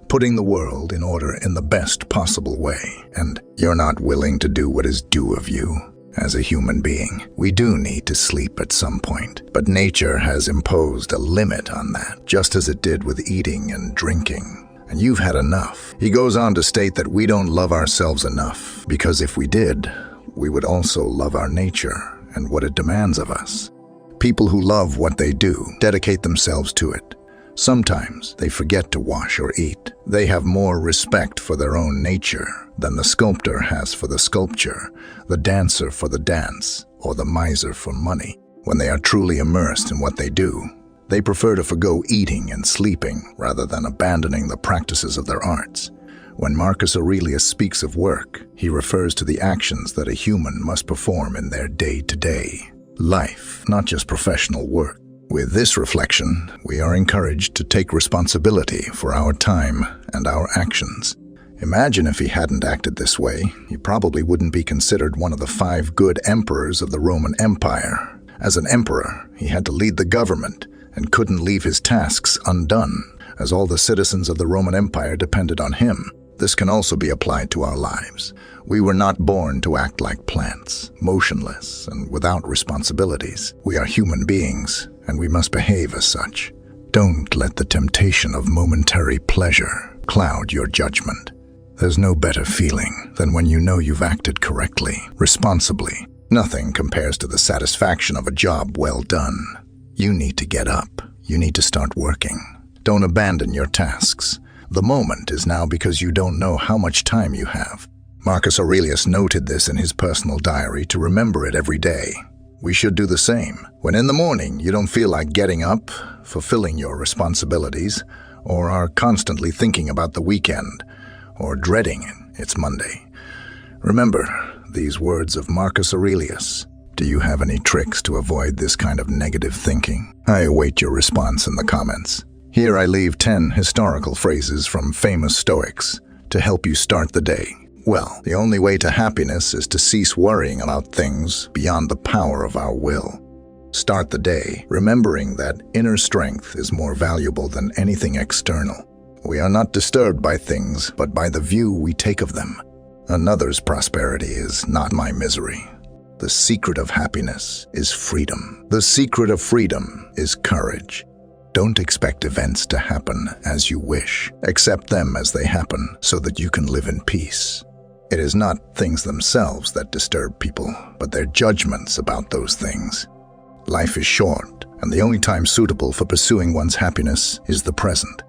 putting the world in order in the best possible way? And you're not willing to do what is due of you. As a human being, we do need to sleep at some point, but nature has imposed a limit on that, just as it did with eating and drinking. And you've had enough." He goes on to state that we don't love ourselves enough, because if we did, we would also love our nature and what it demands of us. People who love what they do dedicate themselves to it. Sometimes they forget to wash or eat. They have more respect for their own nature than the sculptor has for the sculpture, the dancer for the dance, or the miser for money. When they are truly immersed in what they do, they prefer to forgo eating and sleeping rather than abandoning the practices of their arts. When Marcus Aurelius speaks of work, he refers to the actions that a human must perform in their day-to-day life, not just professional work. With this reflection, we are encouraged to take responsibility for our time and our actions. Imagine if he hadn't acted this way, he probably wouldn't be considered one of the 5 good emperors of the Roman Empire. As an emperor, he had to lead the government and couldn't leave his tasks undone, as all the citizens of the Roman Empire depended on him. This can also be applied to our lives. We were not born to act like plants, motionless and without responsibilities. We are human beings, and we must behave as such. Don't let the temptation of momentary pleasure cloud your judgment. There's no better feeling than when you know you've acted correctly, responsibly. Nothing compares to the satisfaction of a job well done. You need to get up. You need to start working. Don't abandon your tasks. The moment is now because you don't know how much time you have. Marcus Aurelius noted this in his personal diary to remember it every day. We should do the same. When in the morning you don't feel like getting up, fulfilling your responsibilities, or are constantly thinking about the weekend, or dreading it's Monday. Remember these words of Marcus Aurelius. Do you have any tricks to avoid this kind of negative thinking? I await your response in the comments. Here I leave 10 historical phrases from famous Stoics to help you start the day. Well, the only way to happiness is to cease worrying about things beyond the power of our will. Start the day remembering that inner strength is more valuable than anything external. We are not disturbed by things, but by the view we take of them. Another's prosperity is not my misery. The secret of happiness is freedom. The secret of freedom is courage. Don't expect events to happen as you wish. Accept them as they happen so that you can live in peace. It is not things themselves that disturb people, but their judgments about those things. Life is short, and the only time suitable for pursuing one's happiness is the present.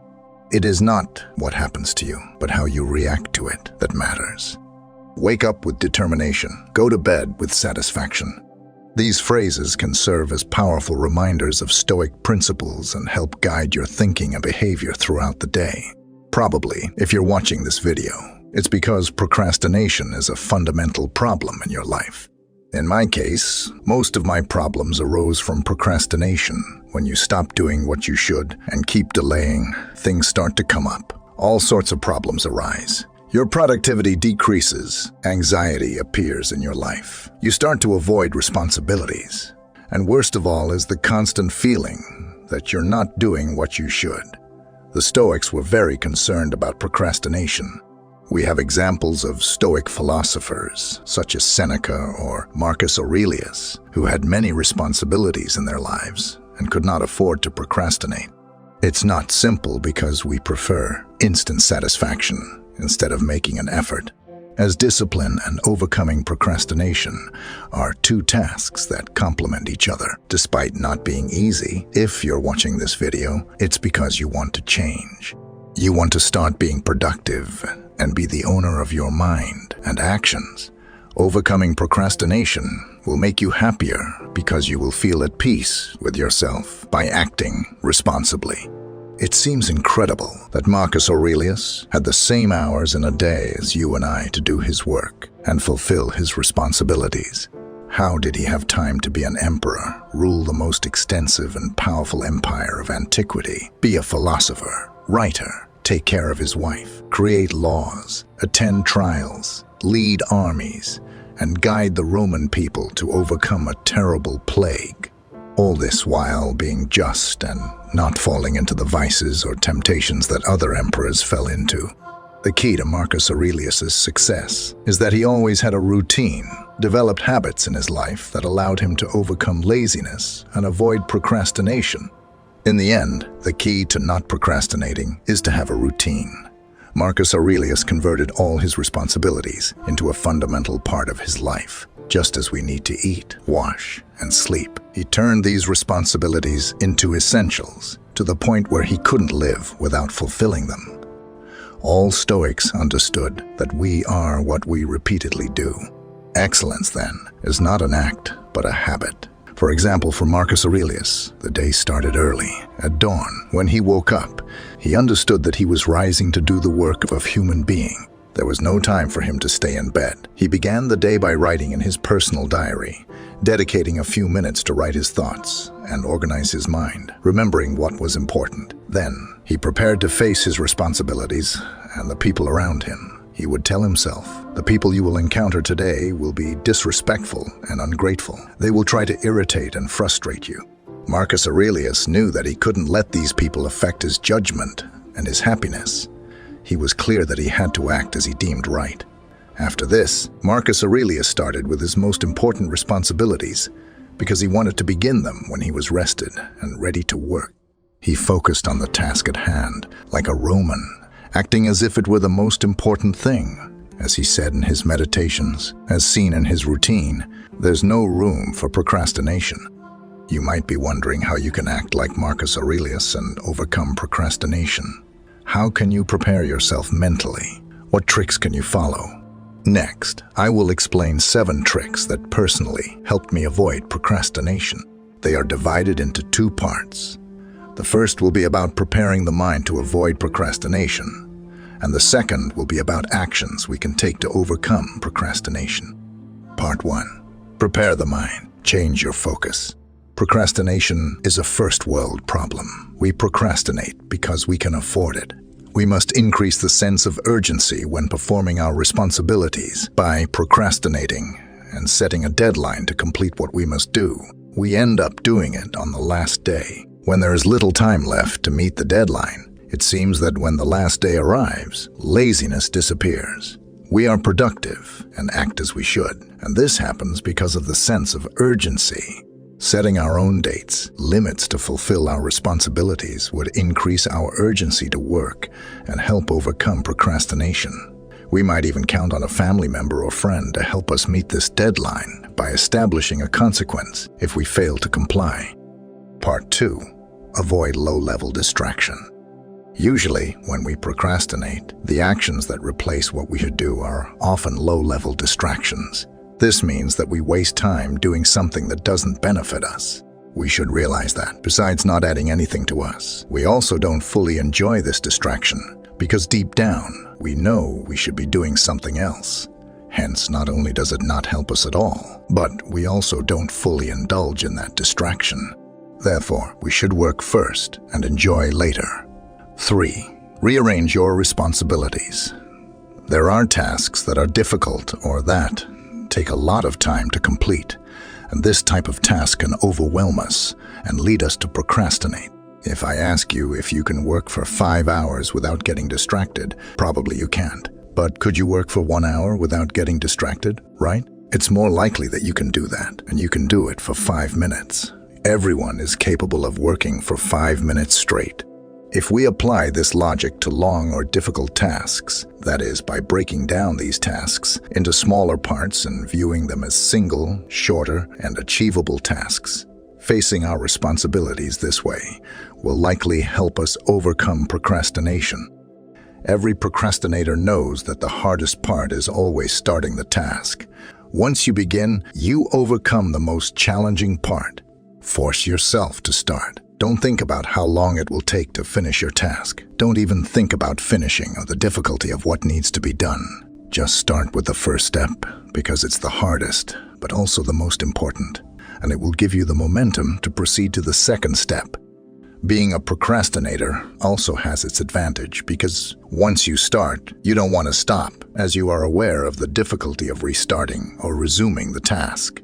It is not what happens to you, but how you react to it that matters. Wake up with determination. Go to bed with satisfaction. These phrases can serve as powerful reminders of Stoic principles and help guide your thinking and behavior throughout the day. Probably, if you're watching this video, it's because procrastination is a fundamental problem in your life. In my case, most of my problems arose from procrastination. When you stop doing what you should and keep delaying, things start to come up. All sorts of problems arise. Your productivity decreases, anxiety appears in your life. You start to avoid responsibilities. And worst of all is the constant feeling that you're not doing what you should. The Stoics were very concerned about procrastination. We have examples of Stoic philosophers, such as Seneca or Marcus Aurelius, who had many responsibilities in their lives and could not afford to procrastinate. It's not simple because we prefer instant satisfaction instead of making an effort, as discipline and overcoming procrastination are 2 tasks that complement each other. Despite not being easy, if you're watching this video, it's because you want to change. You want to start being productive and be the owner of your mind and actions. Overcoming procrastination will make you happier because you will feel at peace with yourself by acting responsibly. It seems incredible that Marcus Aurelius had the same hours in a day as you and I to do his work and fulfill his responsibilities. How did he have time to be an emperor, rule the most extensive and powerful empire of antiquity, be a philosopher, writer, take care of his wife, create laws, attend trials, lead armies, and guide the Roman people to overcome a terrible plague? All this while being just and not falling into the vices or temptations that other emperors fell into. The key to Marcus Aurelius's success is that he always had a routine, developed habits in his life that allowed him to overcome laziness and avoid procrastination. In the end, the key to not procrastinating is to have a routine. Marcus Aurelius converted all his responsibilities into a fundamental part of his life. Just as we need to eat, wash, and sleep, he turned these responsibilities into essentials to the point where he couldn't live without fulfilling them. All Stoics understood that we are what we repeatedly do. Excellence, then, is not an act, but a habit. For example, for Marcus Aurelius, the day started early. At dawn, when he woke up, he understood that he was rising to do the work of a human being. There was no time for him to stay in bed. He began the day by writing in his personal diary, dedicating a few minutes to write his thoughts and organize his mind, remembering what was important. Then, he prepared to face his responsibilities and the people around him. He would tell himself, the people you will encounter today will be disrespectful and ungrateful. They will try to irritate and frustrate you. Marcus Aurelius knew that he couldn't let these people affect his judgment and his happiness. He was clear that he had to act as he deemed right. After this, Marcus Aurelius started with his most important responsibilities because he wanted to begin them when he was rested and ready to work. He focused on the task at hand, like a Roman, acting as if it were the most important thing. As he said in his meditations, as seen in his routine, there's no room for procrastination. You might be wondering how you can act like Marcus Aurelius and overcome procrastination. How can you prepare yourself mentally? What tricks can you follow? Next, I will explain 7 tricks that personally helped me avoid procrastination. They are divided into 2 parts. The first will be about preparing the mind to avoid procrastination, and the second will be about actions we can take to overcome procrastination. Part 1. Prepare the mind. Change your focus. Procrastination is a first-world problem. We procrastinate because we can afford it. We must increase the sense of urgency when performing our responsibilities by procrastinating and setting a deadline to complete what we must do. We end up doing it on the last day. When there is little time left to meet the deadline, it seems that when the last day arrives, laziness disappears. We are productive and act as we should, and this happens because of the sense of urgency. Setting our own dates, limits to fulfill our responsibilities would increase our urgency to work and help overcome procrastination. We might even count on a family member or friend to help us meet this deadline by establishing a consequence if we fail to comply. Part 2. Avoid low-level distraction. Usually, when we procrastinate, the actions that replace what we should do are often low-level distractions. This means that we waste time doing something that doesn't benefit us. We should realize that, besides not adding anything to us, we also don't fully enjoy this distraction because deep down, we know we should be doing something else. Hence, not only does it not help us at all, but we also don't fully indulge in that distraction. Therefore, we should work first and enjoy later. 3. Rearrange your responsibilities. There are tasks that are difficult or that take a lot of time to complete, and this type of task can overwhelm us and lead us to procrastinate. If I ask you if you can work for 5 hours without getting distracted, probably you can't. But could you work for 1 hour without getting distracted, right? It's more likely that you can do that, and you can do it for 5 minutes. Everyone is capable of working for 5 minutes straight. If we apply this logic to long or difficult tasks, that is, by breaking down these tasks into smaller parts and viewing them as single, shorter, and achievable tasks, facing our responsibilities this way will likely help us overcome procrastination. Every procrastinator knows that the hardest part is always starting the task. Once you begin, you overcome the most challenging part. Force yourself to start. Don't think about how long it will take to finish your task. Don't even think about finishing or the difficulty of what needs to be done. Just start with the first step, because it's the hardest, but also the most important, and it will give you the momentum to proceed to the second step. Being a procrastinator also has its advantage, because once you start, you don't want to stop, as you are aware of the difficulty of restarting or resuming the task.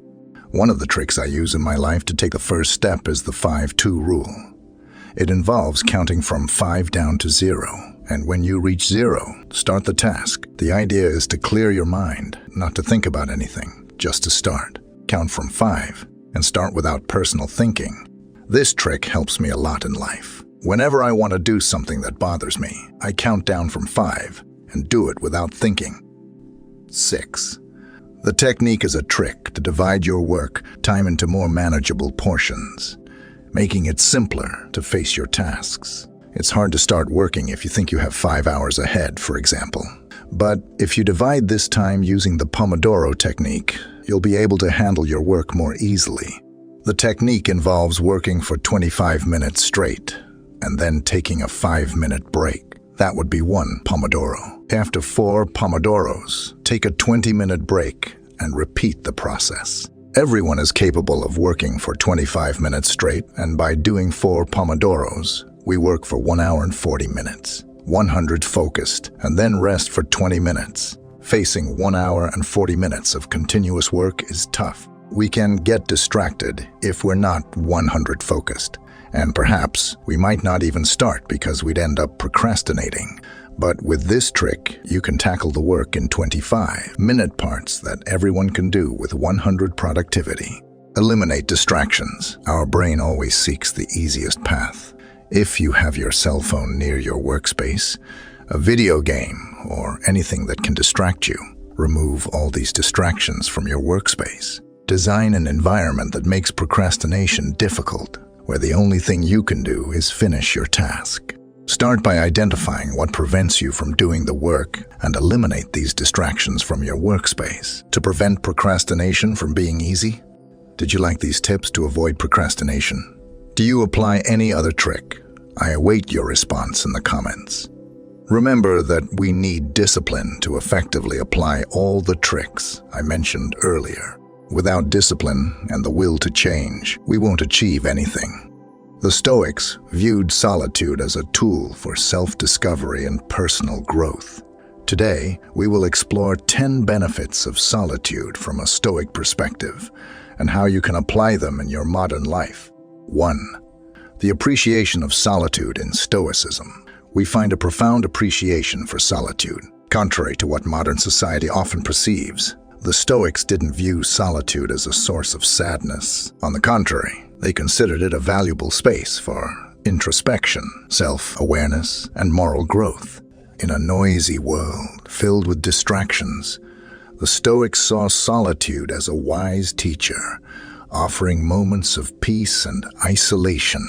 One of the tricks I use in my life to take the first step is the 5-2 rule. It involves counting from 5 down to 0, and when you reach 0, start the task. The idea is to clear your mind, not to think about anything, just to start. Count from 5, and start without personal thinking. This trick helps me a lot in life. Whenever I want to do something that bothers me, I count down from 5 and do it without thinking. 6. The technique is a trick to divide your work time into more manageable portions, making it simpler to face your tasks. It's hard to start working if you think you have 5 hours ahead, for example. But if you divide this time using the Pomodoro technique, you'll be able to handle your work more easily. The technique involves working for 25 minutes straight, and then taking a 5-minute break. That would be 1 Pomodoro. After 4 Pomodoros, take a 20-minute break and repeat the process. Everyone is capable of working for 25 minutes straight, and by doing 4 Pomodoros, we work for 1 hour and 40 minutes. 100 focused, and then rest for 20 minutes. Facing 1 hour and 40 minutes of continuous work is tough. We can get distracted if we're not 100 focused. And perhaps we might not even start because we'd end up procrastinating. But with this trick, you can tackle the work in 25-minute parts that everyone can do with 100 productivity. Eliminate distractions. Our brain always seeks the easiest path. If you have your cell phone near your workspace, a video game, or anything that can distract you, remove all these distractions from your workspace. Design an environment that makes procrastination difficult, where the only thing you can do is finish your task. Start by identifying what prevents you from doing the work and eliminate these distractions from your workspace. To prevent procrastination from being easy? Did you like these tips to avoid procrastination? Do you apply any other trick? I await your response in the comments. Remember that we need discipline to effectively apply all the tricks I mentioned earlier. Without discipline and the will to change, we won't achieve anything. The Stoics viewed solitude as a tool for self-discovery and personal growth. Today, we will explore 10 benefits of solitude from a Stoic perspective and how you can apply them in your modern life. 1. The appreciation of solitude in Stoicism. We find a profound appreciation for solitude. Contrary to what modern society often perceives, the Stoics didn't view solitude as a source of sadness. On the contrary, they considered it a valuable space for introspection, self-awareness, and moral growth. In a noisy world filled with distractions, the Stoics saw solitude as a wise teacher, offering moments of peace and isolation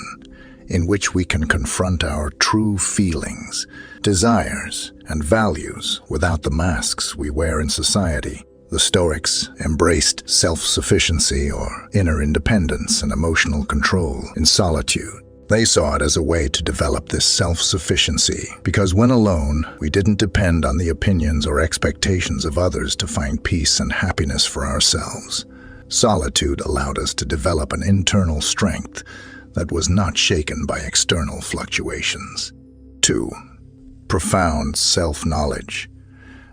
in which we can confront our true feelings, desires, and values without the masks we wear in society. The Stoics embraced self-sufficiency or inner independence and emotional control in solitude. They saw it as a way to develop this self-sufficiency because when alone, we didn't depend on the opinions or expectations of others to find peace and happiness for ourselves. Solitude allowed us to develop an internal strength that was not shaken by external fluctuations. 2. Profound self-knowledge.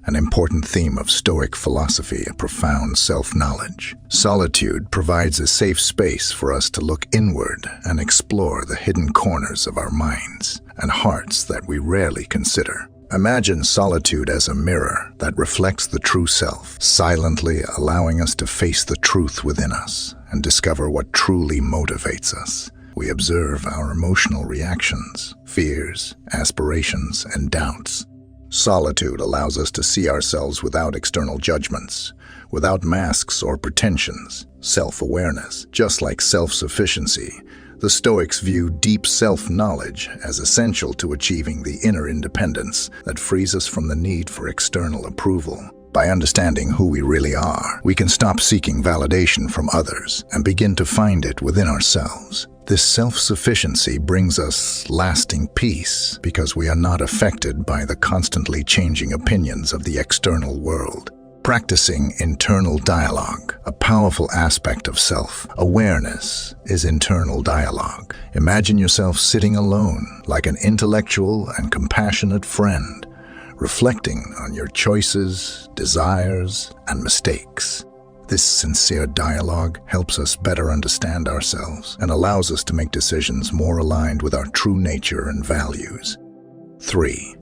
An important theme of Stoic philosophy, a profound self-knowledge. Solitude provides a safe space for us to look inward and explore the hidden corners of our minds and hearts that we rarely consider. Imagine solitude as a mirror that reflects the true self, silently allowing us to face the truth within us and discover what truly motivates us. We observe our emotional reactions, fears, aspirations, and doubts. Solitude allows us to see ourselves without external judgments, without masks or pretensions. Self-awareness, just like self-sufficiency, the Stoics view deep self-knowledge as essential to achieving the inner independence that frees us from the need for external approval. By understanding who we really are, we can stop seeking validation from others and begin to find it within ourselves. This self-sufficiency brings us lasting peace because we are not affected by the constantly changing opinions of the external world. Practicing internal dialogue, a powerful aspect of self-awareness, is internal dialogue. Imagine yourself sitting alone, like an intellectual and compassionate friend, reflecting on your choices, desires, and mistakes. This sincere dialogue helps us better understand ourselves and allows us to make decisions more aligned with our true nature and values. 3.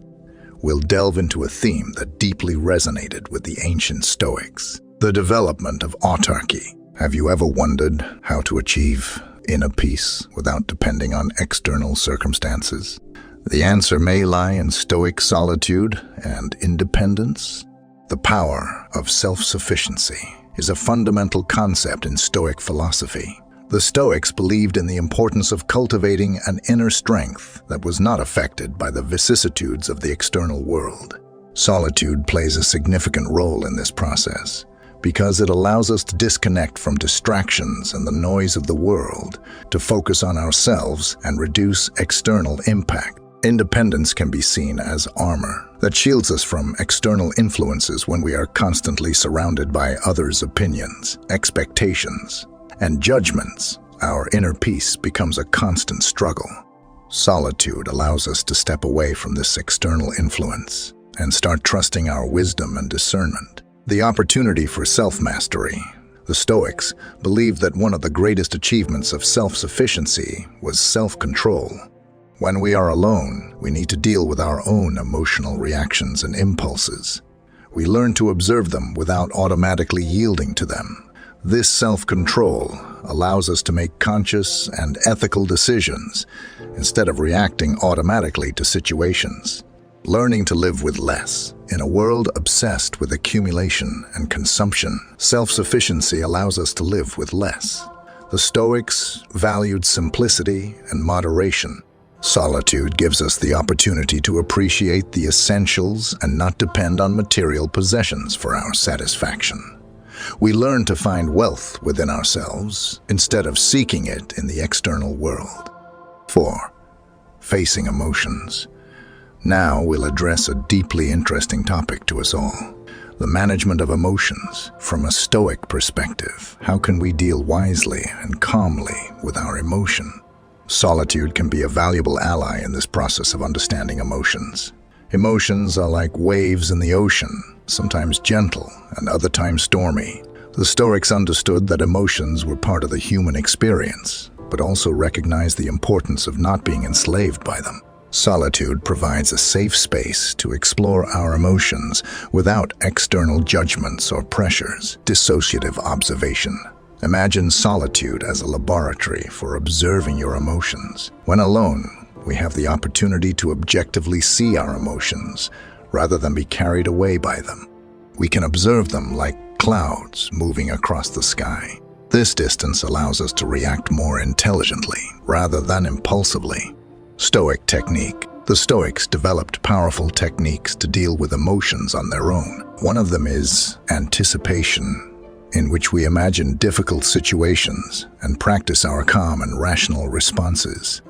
We'll delve into a theme that deeply resonated with the ancient Stoics: the development of autarky. Have you ever wondered how to achieve inner peace without depending on external circumstances? The answer may lie in Stoic solitude and independence. The power of self-sufficiency is a fundamental concept in Stoic philosophy. The Stoics believed in the importance of cultivating an inner strength that was not affected by the vicissitudes of the external world. Solitude plays a significant role in this process because it allows us to disconnect from distractions and the noise of the world to focus on ourselves and reduce external impact. Independence can be seen as armor that shields us from external influences when we are constantly surrounded by others' opinions, expectations, and judgments. Our inner peace becomes a constant struggle. Solitude allows us to step away from this external influence and start trusting our wisdom and discernment. The opportunity for self-mastery. The Stoics believed that one of the greatest achievements of self-sufficiency was self-control. When we are alone, we need to deal with our own emotional reactions and impulses. We learn to observe them without automatically yielding to them. This self-control allows us to make conscious and ethical decisions instead of reacting automatically to situations. Learning to live with less. In a world obsessed with accumulation and consumption, self-sufficiency allows us to live with less. The Stoics valued simplicity and moderation. Solitude gives us the opportunity to appreciate the essentials and not depend on material possessions for our satisfaction. We learn to find wealth within ourselves instead of seeking it in the external world. 4. Facing emotions. Now we'll address a deeply interesting topic to us all: the management of emotions. From a Stoic perspective, how can we deal wisely and calmly with our emotion? Solitude can be a valuable ally in this process of understanding emotions. Emotions are like waves in the ocean, sometimes gentle and other times stormy. The Stoics understood that emotions were part of the human experience, but also recognized the importance of not being enslaved by them. Solitude provides a safe space to explore our emotions without external judgments or pressures. Dissociative observation. Imagine solitude as a laboratory for observing your emotions. When alone, we have the opportunity to objectively see our emotions rather than be carried away by them. We can observe them like clouds moving across the sky. This distance allows us to react more intelligently rather than impulsively. Stoic technique. The Stoics developed powerful techniques to deal with emotions on their own. One of them is anticipation, in which we imagine difficult situations and practice our calm and rational responses.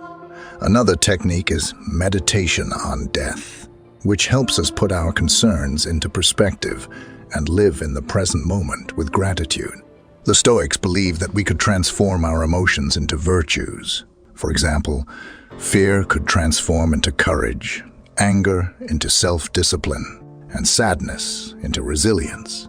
Another technique is meditation on death, which helps us put our concerns into perspective and live in the present moment with gratitude. The Stoics believed that we could transform our emotions into virtues. For example, fear could transform into courage, anger into self-discipline, and sadness into resilience.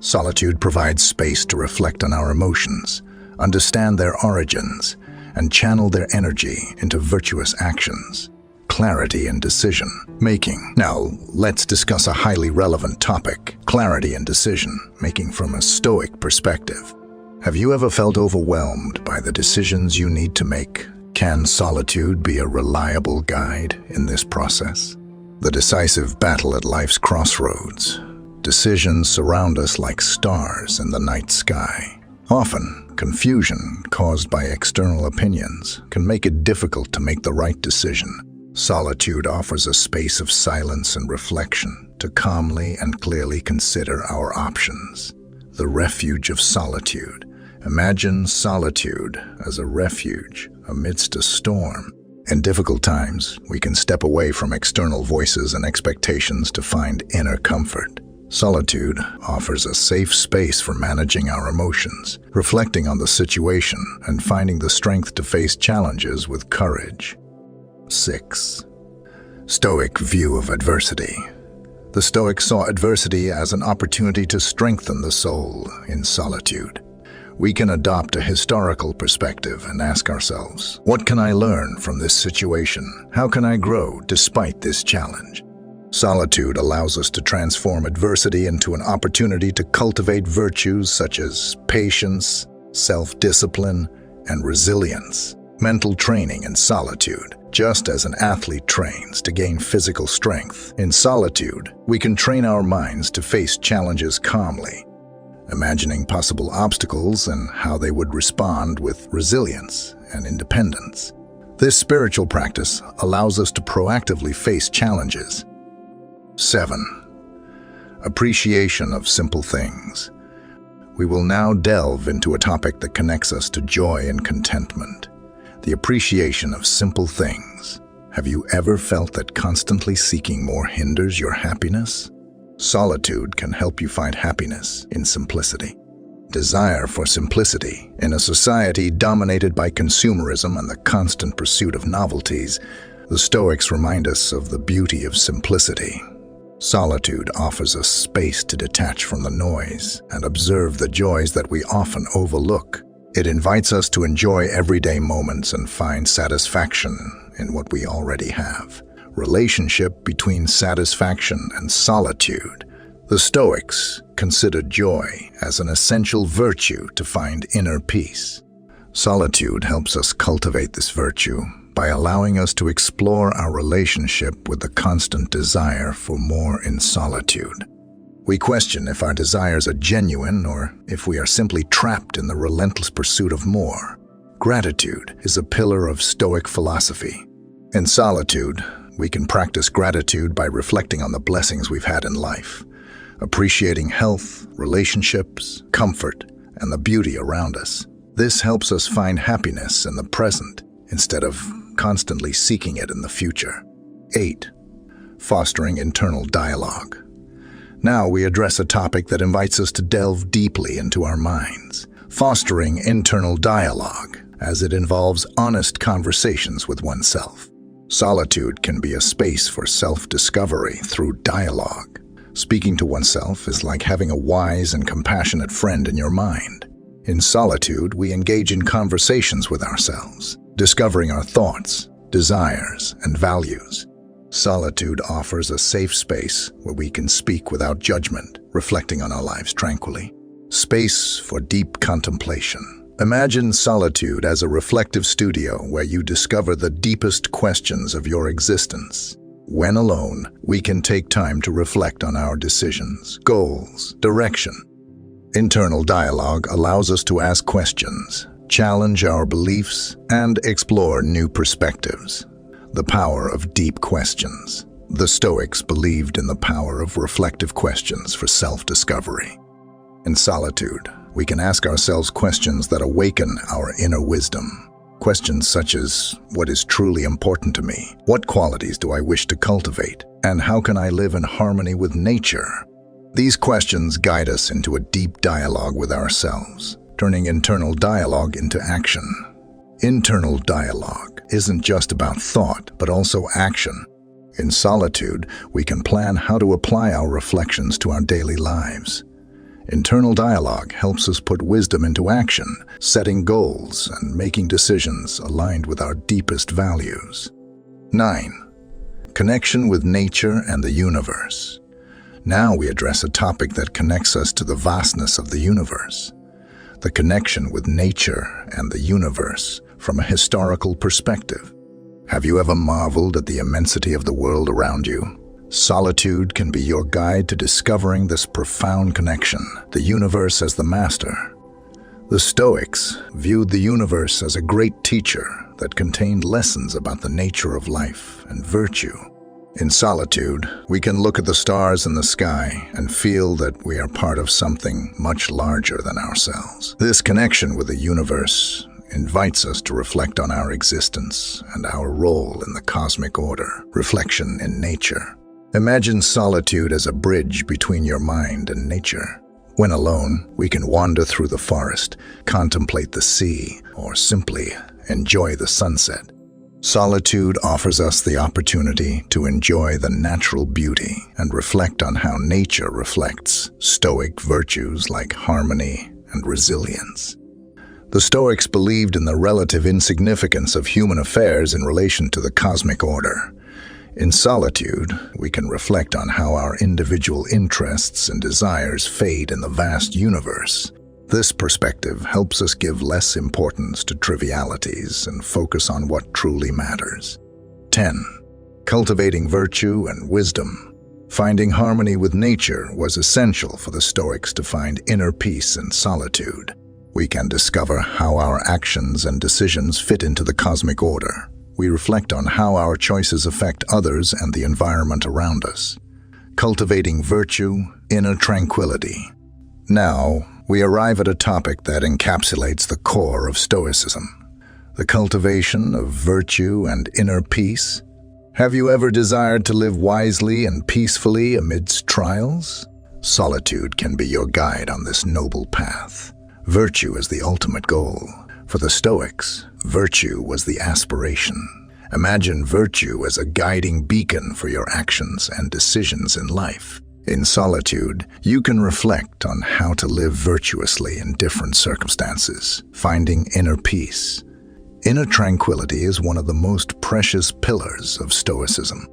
Solitude provides space to reflect on our emotions, understand their origins, and channel their energy into virtuous actions. Clarity and decision-making. Now, let's discuss a highly relevant topic: clarity and decision-making from a Stoic perspective. Have you ever felt overwhelmed by the decisions you need to make? Can solitude be a reliable guide in this process? The decisive battle at life's crossroads. Decisions surround us like stars in the night sky. Often, confusion caused by external opinions can make it difficult to make the right decision. Solitude offers a space of silence and reflection to to calmly and clearly consider our options. The refuge of solitude. Imagine solitude as a refuge amidst a storm. In difficult times, we can step away from external voices and expectations to find inner comfort. Solitude offers a safe space for managing our emotions, reflecting on the situation, and finding the strength to face challenges with courage. 6. Stoic view of adversity. The Stoics saw adversity as an opportunity to strengthen the soul in solitude. We can adopt a historical perspective and ask ourselves, what can I learn from this situation? How can I grow despite this challenge? Solitude allows us to transform adversity into an opportunity to cultivate virtues such as patience, self-discipline, and resilience. Mental training in solitude. Just as an athlete trains to gain physical strength, in solitude, we can train our minds to face challenges calmly, imagining possible obstacles and how they would respond with resilience and independence. This spiritual practice allows us to proactively face challenges. 7. Appreciation of simple things. We will now delve into a topic that connects us to joy and contentment. The appreciation of simple things. Have you ever felt that constantly seeking more hinders your happiness? Solitude can help you find happiness in simplicity. Desire for simplicity. In a society dominated by consumerism and the constant pursuit of novelties, the Stoics remind us of the beauty of simplicity. Solitude offers us space to detach from the noise and observe the joys that we often overlook. It invites us to enjoy everyday moments and find satisfaction in what we already have. Relationship between satisfaction and solitude. The Stoics considered joy as an essential virtue to find inner peace. Solitude helps us cultivate this virtue by allowing us to explore our relationship with the constant desire for more in solitude. We question if our desires are genuine or if we are simply trapped in the relentless pursuit of more. Gratitude is a pillar of Stoic philosophy. In solitude, we can practice gratitude by reflecting on the blessings we've had in life, appreciating health, relationships, comfort, and the beauty around us. This helps us find happiness in the present instead of constantly seeking it in the future. 8. Fostering internal dialogue. Now we address a topic that invites us to delve deeply into our minds. Fostering internal dialogue, as it involves honest conversations with oneself. Solitude can be a space for self-discovery through dialogue. Speaking to oneself is like having a wise and compassionate friend in your mind. In solitude, we engage in conversations with ourselves, discovering our thoughts, desires, and values. Solitude offers a safe space where we can speak without judgment, reflecting on our lives tranquilly. Space for deep contemplation. Imagine solitude as a reflective studio where you discover the deepest questions of your existence. When alone, we can take time to reflect on our decisions, goals, direction. Internal dialogue allows us to ask questions, challenge our beliefs, and explore new perspectives. The power of deep questions. The Stoics believed in the power of reflective questions for self-discovery. In solitude, we can ask ourselves questions that awaken our inner wisdom. Questions such as, what is truly important to me? What qualities do I wish to cultivate? And how can I live in harmony with nature? These questions guide us into a deep dialogue with ourselves, turning internal dialogue into action. Internal dialogue isn't just about thought, but also action. In solitude, we can plan how to apply our reflections to our daily lives. Internal dialogue helps us put wisdom into action, setting goals and making decisions aligned with our deepest values. 9. Connection with nature and the universe. Now we address a topic that connects us to the vastness of the universe. The connection with nature and the universe from a historical perspective. Have you ever marveled at the immensity of the world around you? Solitude can be your guide to discovering this profound connection, the universe as the master. The Stoics viewed the universe as a great teacher that contained lessons about the nature of life and virtue. In solitude, we can look at the stars in the sky and feel that we are part of something much larger than ourselves. This connection with the universe invites us to reflect on our existence and our role in the cosmic order. Reflection in nature. Imagine solitude as a bridge between your mind and nature. When alone, we can wander through the forest, contemplate the sea, or simply enjoy the sunset. Solitude offers us the opportunity to enjoy the natural beauty and reflect on how nature reflects Stoic virtues like harmony and resilience. The Stoics believed in the relative insignificance of human affairs in relation to the cosmic order. In solitude, we can reflect on how our individual interests and desires fade in the vast universe. This perspective helps us give less importance to trivialities and focus on what truly matters. 10. Cultivating virtue and wisdom. Finding harmony with nature was essential for the Stoics to find inner peace in solitude. We can discover how our actions and decisions fit into the cosmic order. We reflect on how our choices affect others and the environment around us. Cultivating virtue, inner tranquility. Now, we arrive at a topic that encapsulates the core of Stoicism, the cultivation of virtue and inner peace. Have you ever desired to live wisely and peacefully amidst trials? Solitude can be your guide on this noble path. Virtue is the ultimate goal. For the Stoics, virtue was the aspiration. Imagine virtue as a guiding beacon for your actions and decisions in life. In solitude, you can reflect on how to live virtuously in different circumstances, finding inner peace. Inner tranquility is one of the most precious pillars of Stoicism.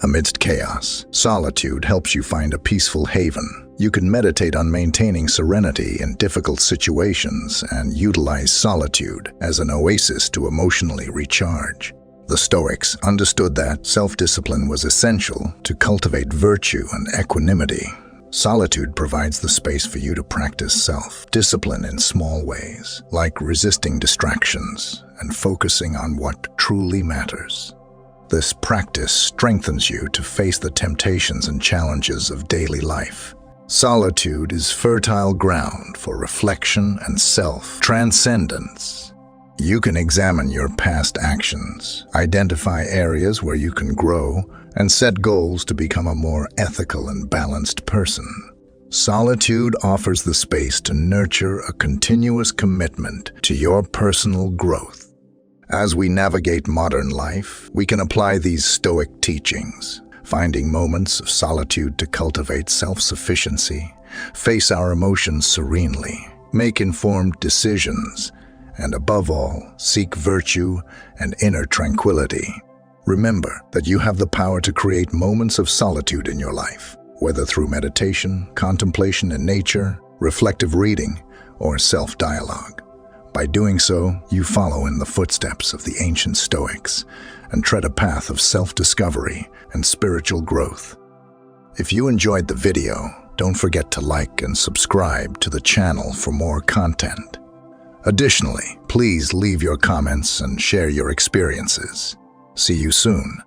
Amidst chaos, solitude helps you find a peaceful haven. You can meditate on maintaining serenity in difficult situations and utilize solitude as an oasis to emotionally recharge. The Stoics understood that self-discipline was essential to cultivate virtue and equanimity. Solitude provides the space for you to practice self-discipline in small ways, like resisting distractions and focusing on what truly matters. This practice strengthens you to face the temptations and challenges of daily life. Solitude is fertile ground for reflection and self-transcendence. You can examine your past actions, identify areas where you can grow, and set goals to become a more ethical and balanced person. Solitude offers the space to nurture a continuous commitment to your personal growth. As we navigate modern life, we can apply these Stoic teachings, finding moments of solitude to cultivate self-sufficiency, face our emotions serenely, make informed decisions, and above all, seek virtue and inner tranquility. Remember that you have the power to create moments of solitude in your life, whether through meditation, contemplation in nature, reflective reading, or self-dialogue. By doing so, you follow in the footsteps of the ancient Stoics and tread a path of self-discovery and spiritual growth. If you enjoyed the video, don't forget to like and subscribe to the channel for more content. Additionally, please leave your comments and share your experiences. See you soon.